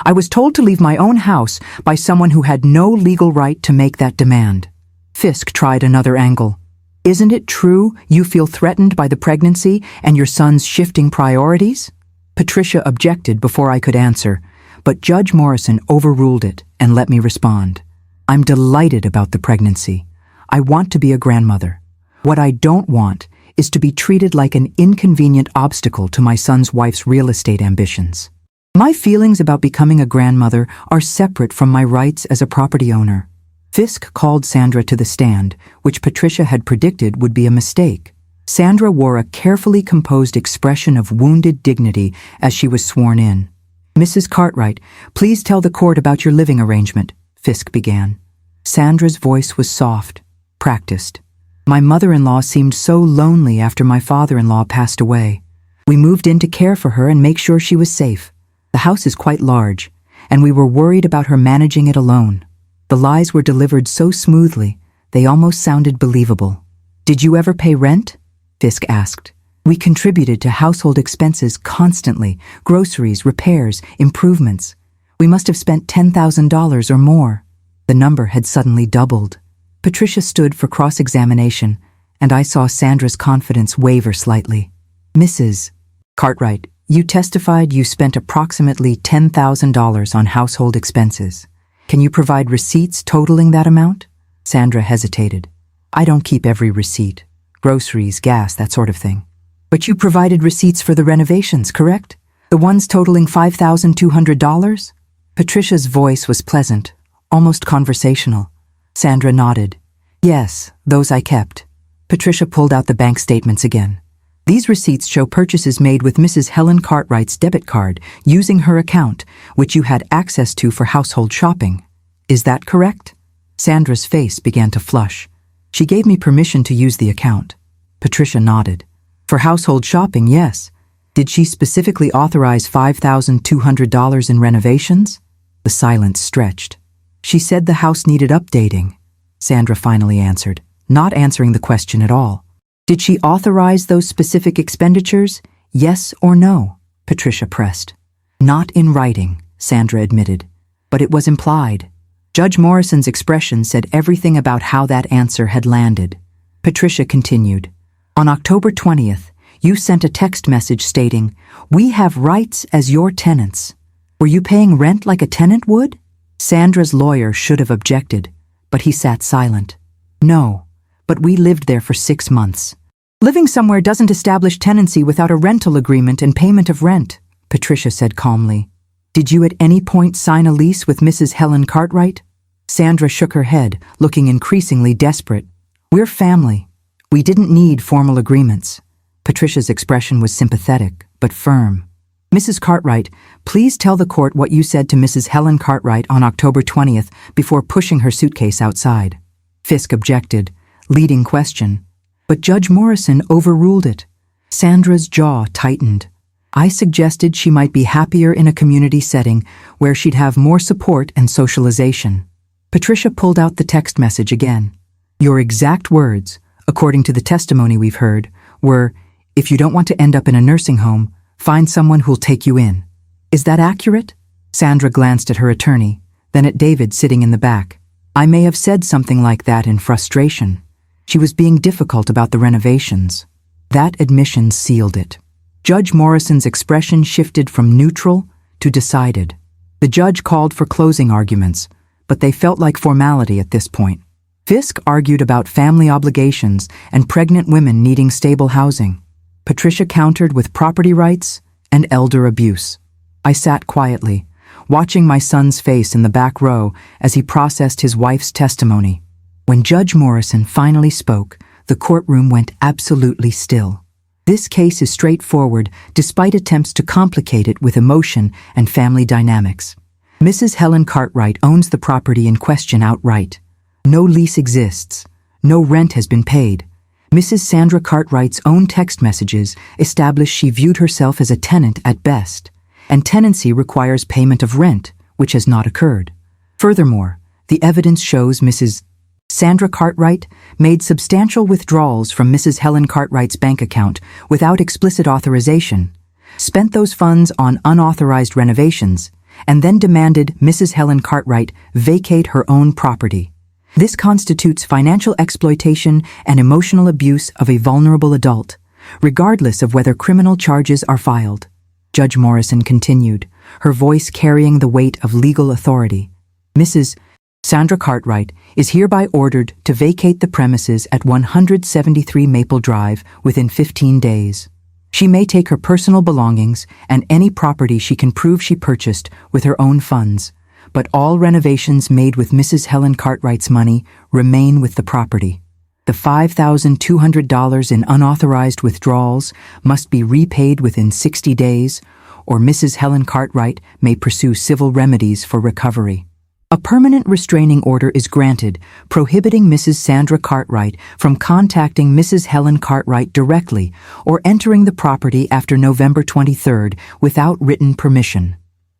Speaker 1: I was told to leave my own house by someone who had no legal right to make that demand. Fisk tried another angle. Isn't it true you feel threatened by the pregnancy and your son's shifting priorities? Patricia objected before I could answer, but Judge Morrison overruled it and let me respond. I'm delighted about the pregnancy. I want to be a grandmother. What I don't want is to be treated like an inconvenient obstacle to my son's wife's real estate ambitions. My feelings about becoming a grandmother are separate from my rights as a property owner. Fisk called Sandra to the stand, which Patricia had predicted would be a mistake. Sandra wore a carefully composed expression of wounded dignity as she was sworn in. Mrs. Cartwright, please tell the court about your living arrangement, Fisk began. Sandra's voice was soft, practiced. My mother-in-law seemed so lonely after my father-in-law passed away. We moved in to care for her and make sure she was safe. The house is quite large, and we were worried about her managing it alone. The lies were delivered so smoothly, they almost sounded believable. Did you ever pay rent? Fisk asked. We contributed to household expenses constantly, groceries, repairs, improvements. We must have spent $10,000 or more. The number had suddenly doubled. Patricia stood for cross-examination, and I saw Sandra's confidence waver slightly. Mrs. Cartwright, you testified you spent approximately $10,000 on household expenses. Can you provide receipts totaling that amount? Sandra hesitated. I don't keep every receipt. Groceries, gas, that sort of thing. But you provided receipts for the renovations, correct? The ones totaling $5,200? Patricia's voice was pleasant, almost conversational. Sandra nodded. Yes, those I kept. Patricia pulled out the bank statements again. These receipts show purchases made with Mrs. Helen Cartwright's debit card using her account, which you had access to for household shopping. Is that correct? Sandra's face began to flush. She gave me permission to use the account. Patricia nodded. For household shopping, yes. Did she specifically authorize $5,200 in renovations? The silence stretched. She said the house needed updating. Sandra finally answered, not answering the question at all. Did she authorize those specific expenditures? Yes or no? Patricia pressed. Not in writing, Sandra admitted, but it was implied. Judge Morrison's expression said everything about how that answer had landed. Patricia continued. On October 20th, you sent a text message stating, "We have rights as your tenants." Were you paying rent like a tenant would? Sandra's lawyer should have objected, but he sat silent. No, but we lived there for 6 months. Living somewhere doesn't establish tenancy without a rental agreement and payment of rent, Patricia said calmly. Did you at any point sign a lease with Mrs. Helen Cartwright? Sandra shook her head, looking increasingly desperate. We're family. We didn't need formal agreements. Patricia's expression was sympathetic, but firm. Mrs. Cartwright, please tell the court what you said to Mrs. Helen Cartwright on October 20th before pushing her suitcase outside. Fisk objected, leading question. But Judge Morrison overruled it. Sandra's jaw tightened. I suggested she might be happier in a community setting where she'd have more support and socialization. Patricia pulled out the text message again. Your exact words, according to the testimony we've heard, were, if you don't want to end up in a nursing home, find someone who'll take you in. Is that accurate? Sandra glanced at her attorney, then at David sitting in the back. I may have said something like that in frustration. She was being difficult about the renovations. That admission sealed it. Judge Morrison's expression shifted from neutral to decided. The judge called for closing arguments, but they felt like formality at this point. Fisk argued about family obligations and pregnant women needing stable housing. Patricia countered with property rights and elder abuse. I sat quietly, watching my son's face in the back row as he processed his wife's testimony. When Judge Morrison finally spoke, the courtroom went absolutely still. This case is straightforward despite attempts to complicate it with emotion and family dynamics. Mrs. Helen Cartwright owns the property in question outright. No lease exists. No rent has been paid. Mrs. Sandra Cartwright's own text messages establish she viewed herself as a tenant at best, and tenancy requires payment of rent, which has not occurred. Furthermore, the evidence shows Mrs. Sandra Cartwright made substantial withdrawals from Mrs. Helen Cartwright's bank account without explicit authorization, spent those funds on unauthorized renovations, and then demanded Mrs. Helen Cartwright vacate her own property. This constitutes financial exploitation and emotional abuse of a vulnerable adult, regardless of whether criminal charges are filed. Judge Morrison continued, her voice carrying the weight of legal authority. Mrs. Sandra Cartwright is hereby ordered to vacate the premises at 173 Maple Drive within 15 days. She may take her personal belongings and any property she can prove she purchased with her own funds, but all renovations made with Mrs. Helen Cartwright's money remain with the property. The $5,200 in unauthorized withdrawals must be repaid within 60 days, or Mrs. Helen Cartwright may pursue civil remedies for recovery. A permanent restraining order is granted, prohibiting Mrs. Sandra Cartwright from contacting Mrs. Helen Cartwright directly or entering the property after November 23rd without written permission.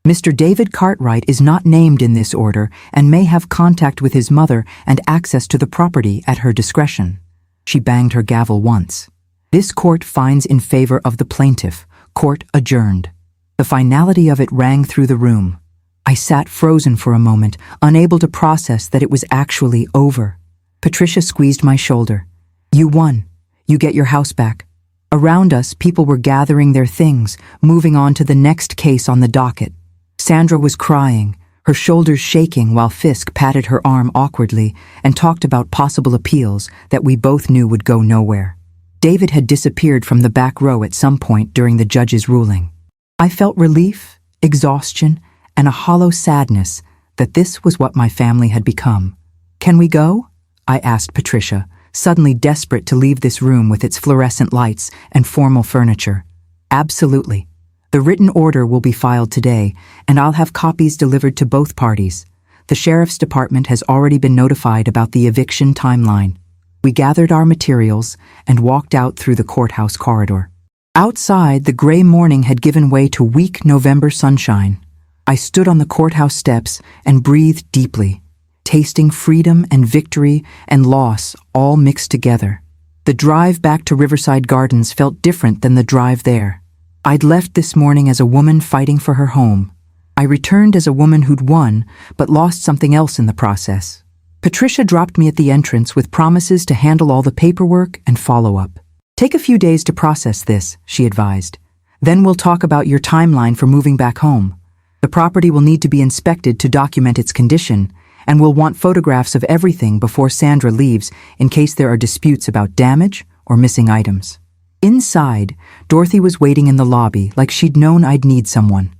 Speaker 1: Mr. David Cartwright is not named in this order and may have contact with his mother and access to the property at her discretion. She banged her gavel once. This court finds in favor of the plaintiff. Court adjourned. The finality of it rang through the room. I sat frozen for a moment, unable to process that it was actually over. Patricia squeezed my shoulder. You won. You get your house back. Around us, people were gathering their things, moving on to the next case on the docket. Sandra was crying, her shoulders shaking while Fisk patted her arm awkwardly and talked about possible appeals that we both knew would go nowhere. David had disappeared from the back row at some point during the judge's ruling. I felt relief, exhaustion, and a hollow sadness that this was what my family had become. "Can we go?" I asked Patricia, suddenly desperate to leave this room with its fluorescent lights and formal furniture. "Absolutely. The written order will be filed today, and I'll have copies delivered to both parties. The sheriff's department has already been notified about the eviction timeline." We gathered our materials and walked out through the courthouse corridor. Outside, the gray morning had given way to weak November sunshine. I stood on the courthouse steps and breathed deeply, tasting freedom and victory and loss all mixed together. The drive back to Riverside Gardens felt different than the drive there. I'd left this morning as a woman fighting for her home. I returned as a woman who'd won, but lost something else in the process. Patricia dropped me at the entrance with promises to handle all the paperwork and follow-up. "Take a few days to process this," she advised. "Then we'll talk about your timeline for moving back home. The property will need to be inspected to document its condition, and we'll want photographs of everything before Sandra leaves in case there are disputes about damage or missing items." Inside, Dorothy was waiting in the lobby like she'd known I'd need someone.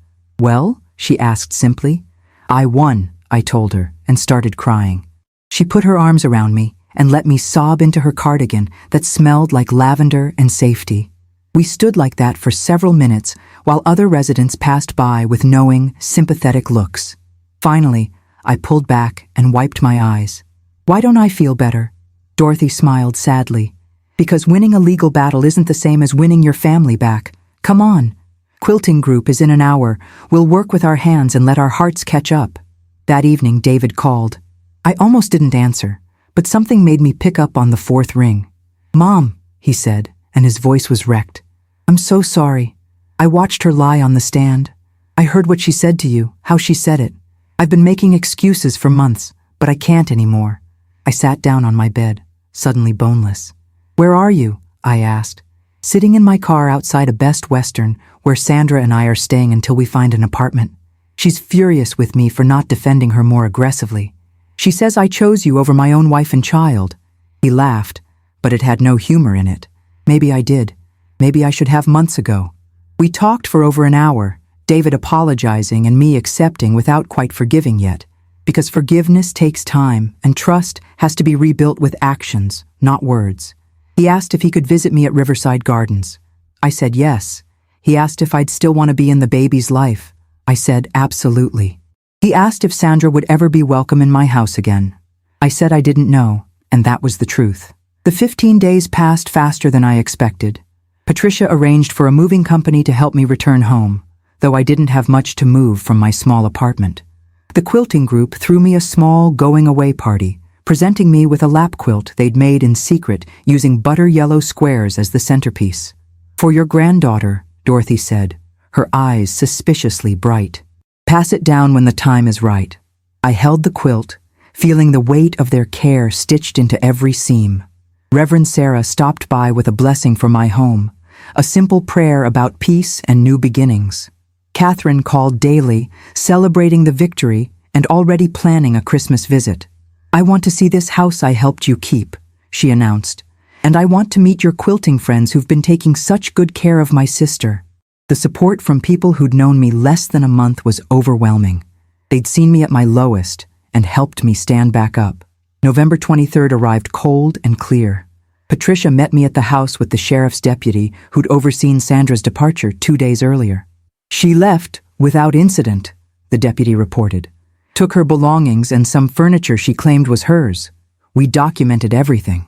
Speaker 1: "Well?" she asked simply. "I won," I told her, and started crying. She put her arms around me and let me sob into her cardigan that smelled like lavender and safety. We stood like that for several minutes while other residents passed by with knowing, sympathetic looks. Finally, I pulled back and wiped my eyes. "Why don't I feel better?" Dorothy smiled sadly. "Because winning a legal battle isn't the same as winning your family back. Come on. Quilting group is in an hour. We'll work with our hands and let our hearts catch up." That evening, David called. I almost didn't answer, but something made me pick up on the fourth ring. "Mom," he said, and his voice was wrecked. "I'm so sorry. I watched her lie on the stand. I heard what she said to you, how she said it. I've been making excuses for months, but I can't anymore." I sat down on my bed, suddenly boneless. "Where are you?" I asked. "Sitting in my car outside a Best Western, where Sandra and I are staying until we find an apartment. She's furious with me for not defending her more aggressively. She says I chose you over my own wife and child." He laughed, but it had no humor in it. "Maybe I did. Maybe I should have months ago." We talked for over an hour, David apologizing and me accepting without quite forgiving yet, because forgiveness takes time and trust has to be rebuilt with actions, not words. He asked if he could visit me at Riverside Gardens. I said yes. He asked if I'd still want to be in the baby's life. I said absolutely. He asked if Sandra would ever be welcome in my house again. I said I didn't know, and that was the truth. The 15 days passed faster than I expected. Patricia arranged for a moving company to help me return home, though I didn't have much to move from my small apartment. The quilting group threw me a small going-away party, presenting me with a lap quilt they'd made in secret using butter yellow squares as the centerpiece. "For your granddaughter," Dorothy said, her eyes suspiciously bright. "Pass it down when the time is right." I held the quilt, feeling the weight of their care stitched into every seam. Reverend Sarah stopped by with a blessing for my home, a simple prayer about peace and new beginnings. Catherine called daily, celebrating the victory and already planning a Christmas visit. "I want to see this house I helped you keep," she announced, "and I want to meet your quilting friends who've been taking such good care of my sister." The support from people who'd known me less than a month was overwhelming. They'd seen me at my lowest and helped me stand back up. November 23rd arrived cold and clear. Patricia met me at the house with the sheriff's deputy who'd overseen Sandra's departure 2 days earlier. "She left without incident," the deputy reported. "Took her belongings and some furniture she claimed was hers. We documented everything."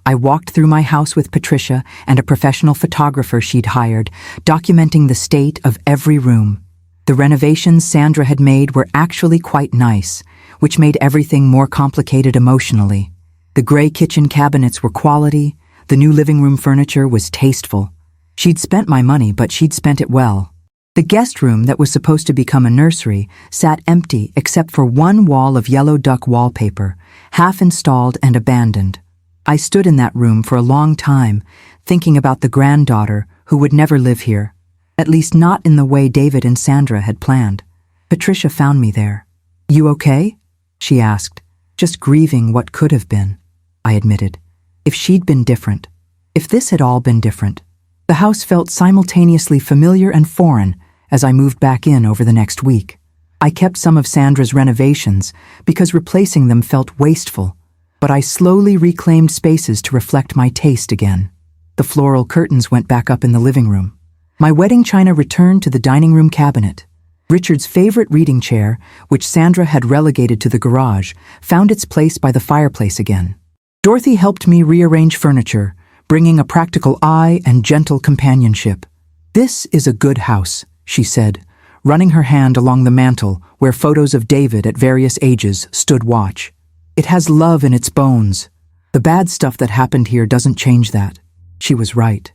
Speaker 1: I walked through my house with Patricia and a professional photographer she'd hired, documenting the state of every room. The renovations Sandra had made were actually quite nice, which made everything more complicated emotionally. The gray kitchen cabinets were quality, the new living room furniture was tasteful. She'd spent my money, but she'd spent it well. The guest room that was supposed to become a nursery sat empty except for one wall of yellow duck wallpaper, half installed and abandoned. I stood in that room for a long time, thinking about the granddaughter who would never live here, at least not in the way David and Sandra had planned. Patricia found me there. "You okay?" she asked, just grieving what could have been. I admitted. If she'd been different, if this had all been different. The house felt simultaneously familiar and foreign, as I moved back in over the next week. I kept some of Sandra's renovations because replacing them felt wasteful, but I slowly reclaimed spaces to reflect my taste again. The floral curtains went back up in the living room. My wedding china returned to the dining room cabinet. Richard's favorite reading chair, which Sandra had relegated to the garage, found its place by the fireplace again. Dorothy helped me rearrange furniture, bringing a practical eye and gentle companionship. "This is a good house," she said, running her hand along the mantel where photos of David at various ages stood watch. "It has love in its bones. The bad stuff that happened here doesn't change that." She was right.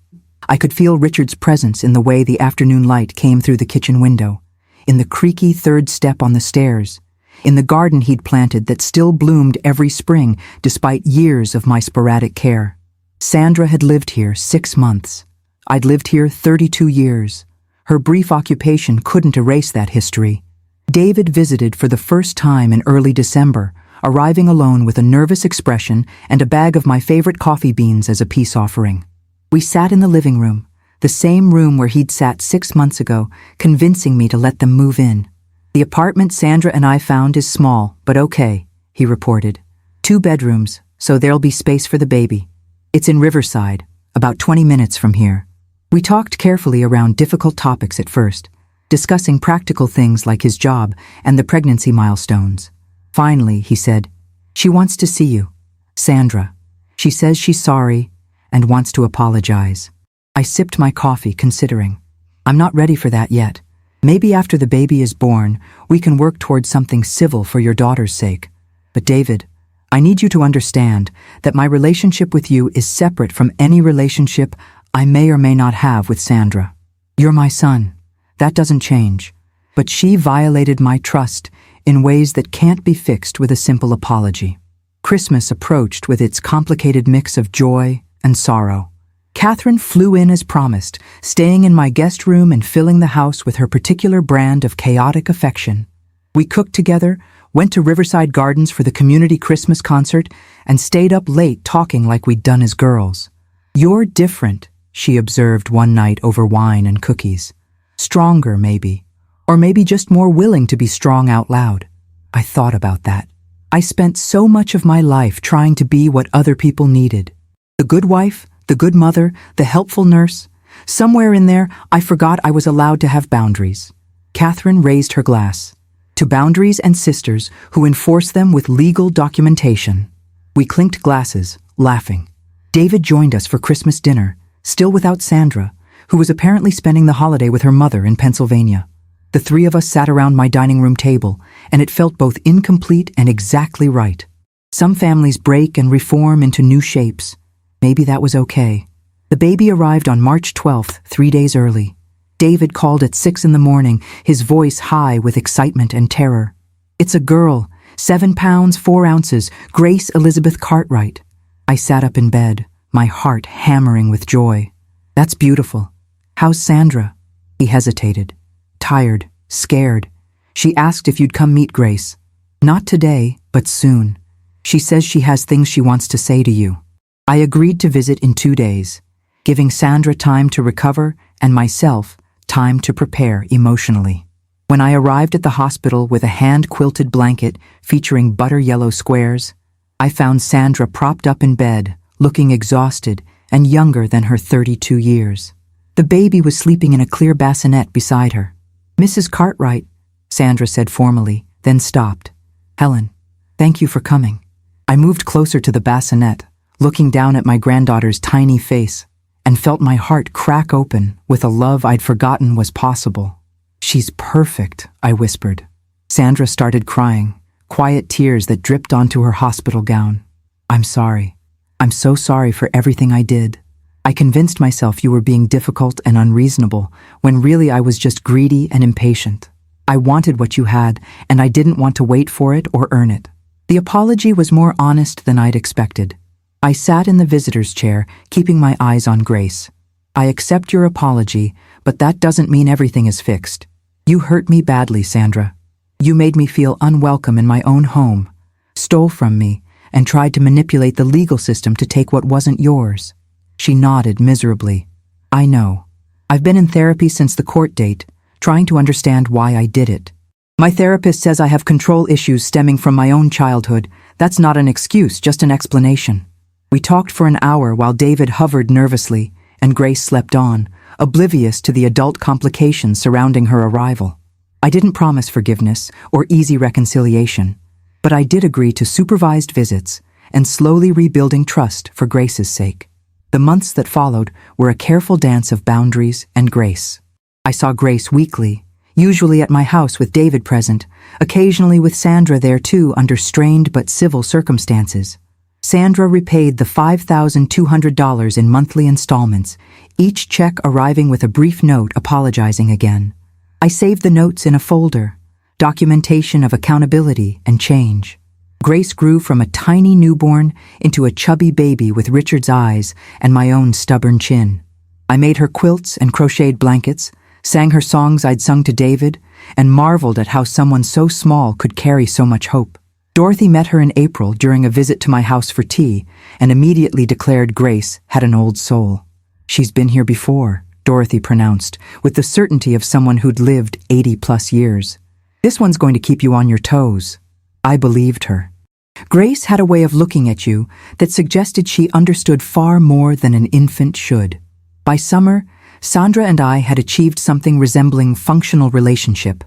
Speaker 1: I could feel Richard's presence in the way the afternoon light came through the kitchen window, in the creaky third step on the stairs, in the garden he'd planted that still bloomed every spring despite years of my sporadic care. Sandra had lived here 6 months. I'd lived here 32 years. Her brief occupation couldn't erase that history. David visited for the first time in early December, arriving alone with a nervous expression and a bag of my favorite coffee beans as a peace offering. We sat in the living room, the same room where he'd sat 6 months ago, convincing me to let them move in. "The apartment Sandra and I found is small, but okay," he reported. 2 bedrooms, so there'll be space for the baby. It's in Riverside, about 20 minutes from here. We talked carefully around difficult topics at first, discussing practical things like his job and the pregnancy milestones. Finally, he said, "She wants to see you, Sandra. She says she's sorry and wants to apologize." I sipped my coffee, considering. I'm not ready for that yet. Maybe after the baby is born, we can work towards something civil for your daughter's sake. But David, I need you to understand that my relationship with you is separate from any relationship I may or may not have with Sandra. You're my son. That doesn't change. But she violated my trust in ways that can't be fixed with a simple apology. Christmas approached with its complicated mix of joy and sorrow. Catherine flew in as promised, staying in my guest room and filling the house with her particular brand of chaotic affection. We cooked together, went to Riverside Gardens for the community Christmas concert, and stayed up late talking like we'd done as girls. "You're different," she observed one night over wine and cookies. "Stronger, maybe. Or maybe just more willing to be strong out loud." I thought about that. I spent so much of my life trying to be what other people needed. The good wife, the good mother, the helpful nurse. Somewhere in there, I forgot I was allowed to have boundaries. Catherine raised her glass. To boundaries and sisters who enforce them with legal documentation. We clinked glasses, laughing. David joined us for Christmas dinner, still without Sandra, who was apparently spending the holiday with her mother in Pennsylvania. The 3 of us sat around my dining room table, and it felt both incomplete and exactly right. Some families break and reform into new shapes. Maybe that was okay. The baby arrived on March 12th, 3 days early. David called at 6 in the morning, his voice high with excitement and terror. "It's a girl, 7 pounds, 4 ounces, Grace Elizabeth Cartwright." I sat up in bed, my heart hammering with joy. "That's beautiful. How's Sandra?" He hesitated. "Tired, scared. She asked if you'd come meet Grace. Not today, but soon. She says she has things she wants to say to you." I agreed to visit in 2 days, giving Sandra time to recover and myself time to prepare emotionally. When I arrived at the hospital with a hand-quilted blanket featuring butter yellow squares, I found Sandra propped up in bed, looking exhausted and younger than her 32 years. The baby was sleeping in a clear bassinet beside her. "Mrs. Cartwright," Sandra said formally, then stopped. "Helen, thank you for coming." I moved closer to the bassinet, looking down at my granddaughter's tiny face, and felt my heart crack open with a love I'd forgotten was possible. "She's perfect," I whispered. Sandra started crying, quiet tears that dripped onto her hospital gown. "I'm sorry. I'm so sorry for everything I did. I convinced myself you were being difficult and unreasonable, when really I was just greedy and impatient. I wanted what you had, and I didn't want to wait for it or earn it." The apology was more honest than I'd expected. I sat in the visitor's chair, keeping my eyes on Grace. "I accept your apology, but that doesn't mean everything is fixed. You hurt me badly, Sandra. You made me feel unwelcome in my own home, stole from me, and tried to manipulate the legal system to take what wasn't yours." She nodded miserably. "I know. I've been in therapy since the court date, trying to understand why I did it. My therapist says I have control issues stemming from my own childhood. That's not an excuse, just an explanation. We talked for an hour while David hovered nervously, and Grace slept on, oblivious to the adult complications surrounding her arrival. I didn't promise forgiveness or easy reconciliation, but I did agree to supervised visits and slowly rebuilding trust for Grace's sake. The months that followed were a careful dance of boundaries and grace. I saw Grace weekly, usually at my house with David present, occasionally with Sandra there too under strained but civil circumstances. Sandra repaid the $5,200 in monthly installments, each check arriving with a brief note apologizing again. I saved the notes in a folder, documentation of accountability and change. Grace grew from a tiny newborn into a chubby baby with Richard's eyes and my own stubborn chin. I made her quilts and crocheted blankets, sang her songs I'd sung to David, and marveled at how someone so small could carry so much hope. Dorothy met her in April during a visit to my house for tea and immediately declared Grace had an old soul. "She's been here before," Dorothy pronounced, with the certainty of someone who'd lived 80+ years. "This one's going to keep you on your toes." I believed her. Grace had a way of looking at you that suggested she understood far more than an infant should. By summer, Sandra and I had achieved something resembling functional relationship.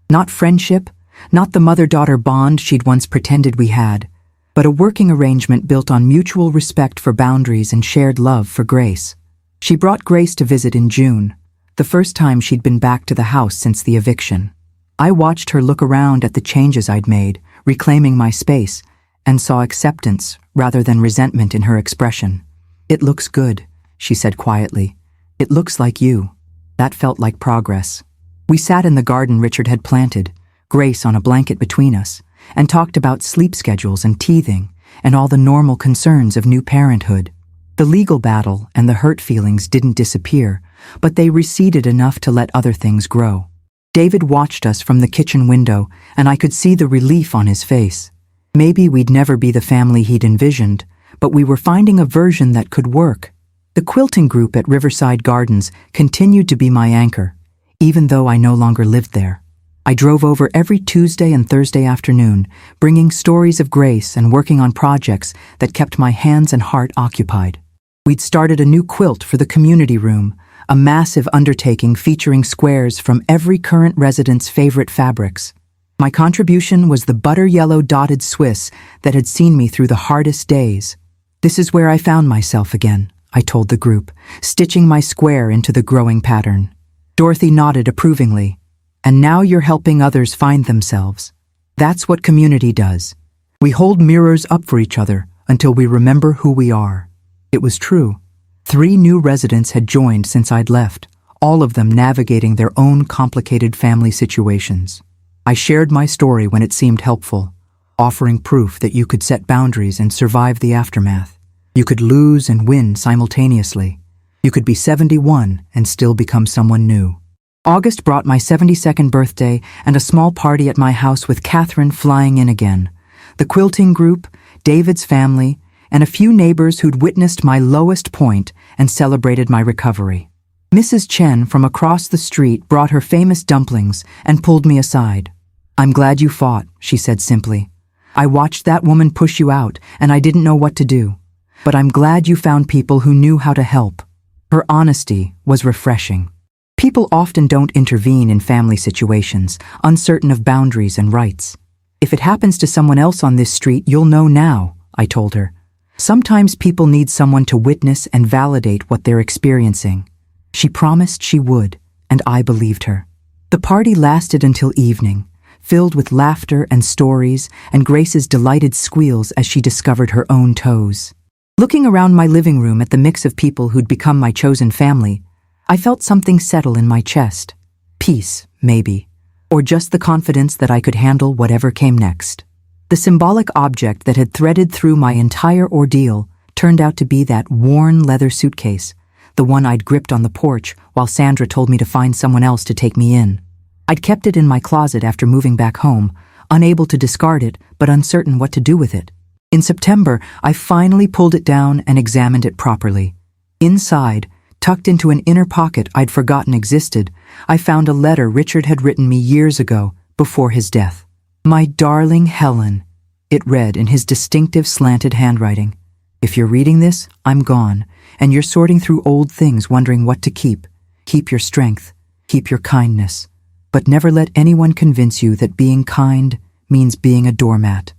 Speaker 1: Not friendship, not the mother-daughter bond she'd once pretended we had, but a working arrangement built on mutual respect for boundaries and shared love for Grace. She brought Grace to visit in June, the first time she'd been back to the house since the eviction. I watched her look around at the changes I'd made, reclaiming my space, and saw acceptance rather than resentment in her expression. "It looks good," she said quietly. "It looks like you." That felt like progress. We sat in the garden Richard had planted, Grace on a blanket between us, and talked about sleep schedules and teething and all the normal concerns of new parenthood. The legal battle and the hurt feelings didn't disappear, but they receded enough to let other things grow. David watched us from the kitchen window, and I could see the relief on his face. Maybe we'd never be the family he'd envisioned, but we were finding a version that could work. The quilting group at Riverside Gardens continued to be my anchor, even though I no longer lived there. I drove over every Tuesday and Thursday afternoon, bringing stories of Grace and working on projects that kept my hands and heart occupied. We'd started a new quilt for the community room, a massive undertaking featuring squares from every current resident's favorite fabrics. My contribution was the butter yellow dotted Swiss that had seen me through the hardest days. "This is where I found myself again," I told the group, stitching my square into the growing pattern. Dorothy nodded approvingly. "And now you're helping others find themselves. That's what community does. We hold mirrors up for each other until we remember who we are." It was true. 3 new residents had joined since I'd left, all of them navigating their own complicated family situations. I shared my story when it seemed helpful, offering proof that you could set boundaries and survive the aftermath. You could lose and win simultaneously. You could be 71 and still become someone new. August brought my 72nd birthday and a small party at my house with Catherine flying in again, the quilting group, David's family, and a few neighbors who'd witnessed my lowest point and celebrated my recovery. Mrs. Chen from across the street brought her famous dumplings and pulled me aside. "I'm glad you fought," she said simply. "I watched that woman push you out, and I didn't know what to do. But I'm glad you found people who knew how to help." Her honesty was refreshing. People often don't intervene in family situations, uncertain of boundaries and rights. "If it happens to someone else on this street, you'll know now," I told her. "Sometimes people need someone to witness and validate what they're experiencing." She promised she would, and I believed her. The party lasted until evening, filled with laughter and stories and Grace's delighted squeals as she discovered her own toes. Looking around my living room at the mix of people who'd become my chosen family, I felt something settle in my chest. Peace, maybe, or just the confidence that I could handle whatever came next. The symbolic object that had threaded through my entire ordeal turned out to be that worn leather suitcase, the one I'd gripped on the porch while Sandra told me to find someone else to take me in. I'd kept it in my closet after moving back home, unable to discard it but uncertain what to do with it. In September, I finally pulled it down and examined it properly. Inside, Tucked into an inner pocket I'd forgotten existed, I found a letter Richard had written me years ago, before his death. "My darling Helen," it read in his distinctive slanted handwriting. "If you're reading this, I'm gone, and you're sorting through old things wondering what to keep. Keep your strength, keep your kindness, but never let anyone convince you that being kind means being a doormat.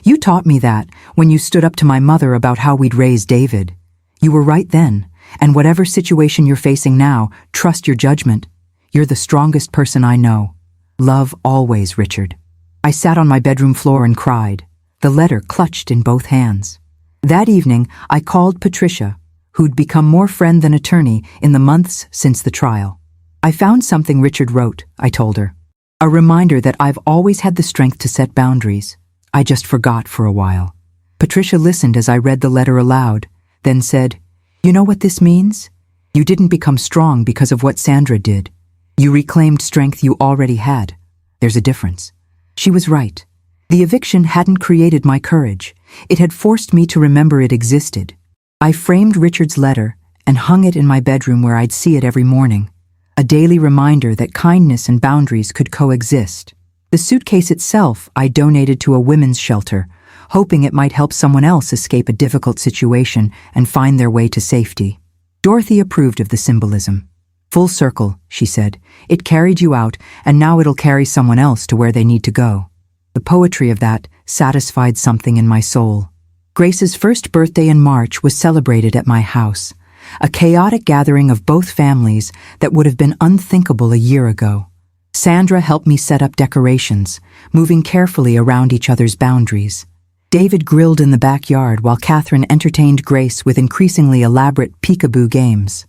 Speaker 1: You taught me that when you stood up to my mother about how we'd raise David. You were right then, and whatever situation you're facing now, trust your judgment. You're the strongest person I know. Love always, Richard." I sat on my bedroom floor and cried, the letter clutched in both hands. That evening, I called Patricia, who'd become more friend than attorney in the months since the trial. "I found something Richard wrote," I told her. "A reminder that I've always had the strength to set boundaries. I just forgot for a while." Patricia listened as I read the letter aloud, then said, "You know what this means? You didn't become strong because of what Sandra did. You reclaimed strength you already had. There's a difference." She was right. The eviction hadn't created my courage. It had forced me to remember it existed. I framed Richard's letter and hung it in my bedroom where I'd see it every morning. A daily reminder that kindness and boundaries could coexist. The suitcase itself I donated to a women's shelter, hoping it might help someone else escape a difficult situation and find their way to safety. Dorothy approved of the symbolism. "Full circle," she said. "It carried you out, and now it'll carry someone else to where they need to go." The poetry of that satisfied something in my soul. Grace's first birthday in March was celebrated at my house, a chaotic gathering of both families that would have been unthinkable a year ago. Sandra helped me set up decorations, moving carefully around each other's boundaries. David grilled in the backyard while Catherine entertained Grace with increasingly elaborate peekaboo games.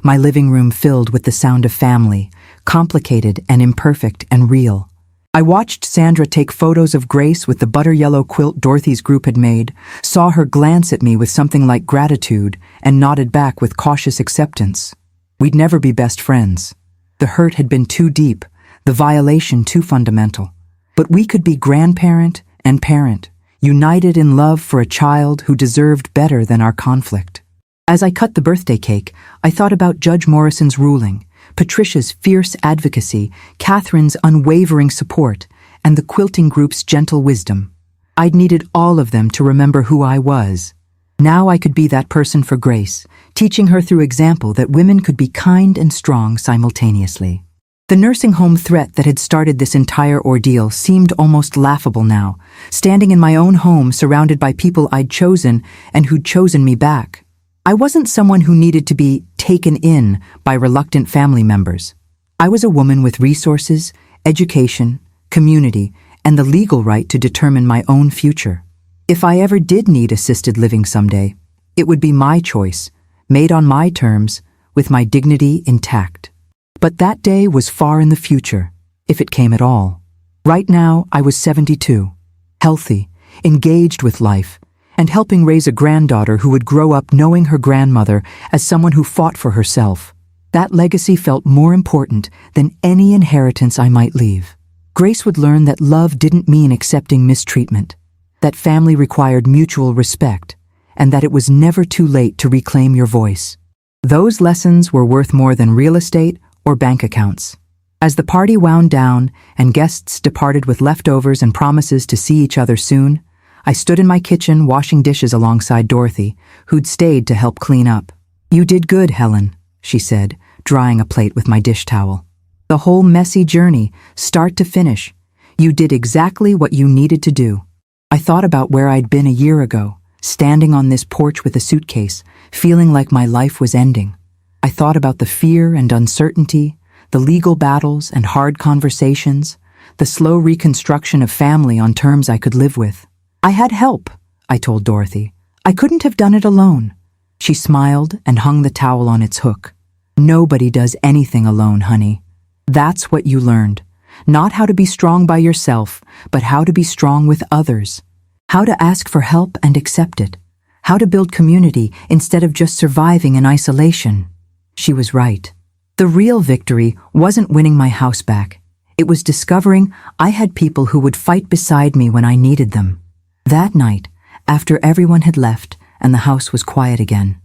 Speaker 1: My living room filled with the sound of family, complicated and imperfect and real. I watched Sandra take photos of Grace with the butter yellow quilt Dorothy's group had made, saw her glance at me with something like gratitude, and nodded back with cautious acceptance. We'd never be best friends. The hurt had been too deep, the violation too fundamental. But we could be grandparent and parent, united in love for a child who deserved better than our conflict. As I cut the birthday cake, I thought about Judge Morrison's ruling, Patricia's fierce advocacy, Catherine's unwavering support, and the quilting group's gentle wisdom. I'd needed all of them to remember who I was. Now I could be that person for Grace, teaching her through example that women could be kind and strong simultaneously. The nursing home threat that had started this entire ordeal seemed almost laughable now, standing in my own home surrounded by people I'd chosen and who'd chosen me back. I wasn't someone who needed to be taken in by reluctant family members. I was a woman with resources, education, community, and the legal right to determine my own future. If I ever did need assisted living someday, it would be my choice, made on my terms, with my dignity intact. But that day was far in the future, if it came at all. Right now, I was 72, healthy, engaged with life, and helping raise a granddaughter who would grow up knowing her grandmother as someone who fought for herself. That legacy felt more important than any inheritance I might leave. Grace would learn that love didn't mean accepting mistreatment, that family required mutual respect, and that it was never too late to reclaim your voice. Those lessons were worth more than real estate or bank accounts. As the party wound down and guests departed with leftovers and promises to see each other soon, I stood in my kitchen washing dishes alongside Dorothy, who'd stayed to help clean up. "You did good, Helen," she said, drying a plate with my dish towel. "The whole messy journey, start to finish. You did exactly what you needed to do." I thought about where I'd been a year ago, standing on this porch with a suitcase, feeling like my life was ending. I thought about the fear and uncertainty, the legal battles and hard conversations, the slow reconstruction of family on terms I could live with. "I had help," I told Dorothy. "I couldn't have done it alone." She smiled and hung the towel on its hook. "Nobody does anything alone, honey. That's what you learned. Not how to be strong by yourself, but how to be strong with others. How to ask for help and accept it. How to build community instead of just surviving in isolation." She was right. The real victory wasn't winning my house back. It was discovering I had people who would fight beside me when I needed them. That night, after everyone had left and the house was quiet again,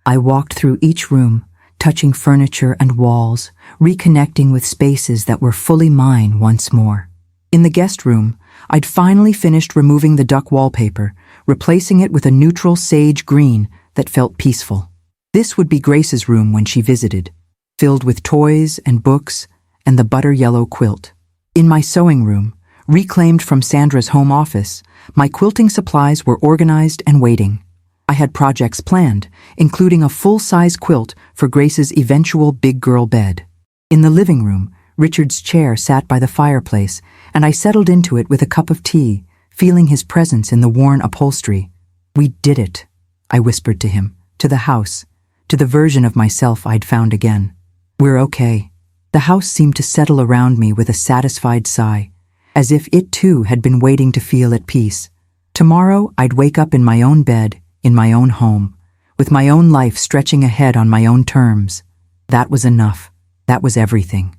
Speaker 1: I walked through each room, touching furniture and walls, reconnecting with spaces that were fully mine once more. In the guest room, I'd finally finished removing the duck wallpaper, replacing it with a neutral sage green that felt peaceful. This would be Grace's room when she visited, filled with toys and books and the butter yellow quilt. In my sewing room, reclaimed from Sandra's home office, my quilting supplies were organized and waiting. I had projects planned, including a full-size quilt for Grace's eventual big girl bed. In the living room, Richard's chair sat by the fireplace, and I settled into it with a cup of tea, feeling his presence in the worn upholstery. "We did it," I whispered to him, to the house, to the version of myself I'd found again. "We're okay." The house seemed to settle around me with a satisfied sigh, as if it too had been waiting to feel at peace. Tomorrow I'd wake up in my own bed, in my own home, with my own life stretching ahead on my own terms. That was enough. That was everything.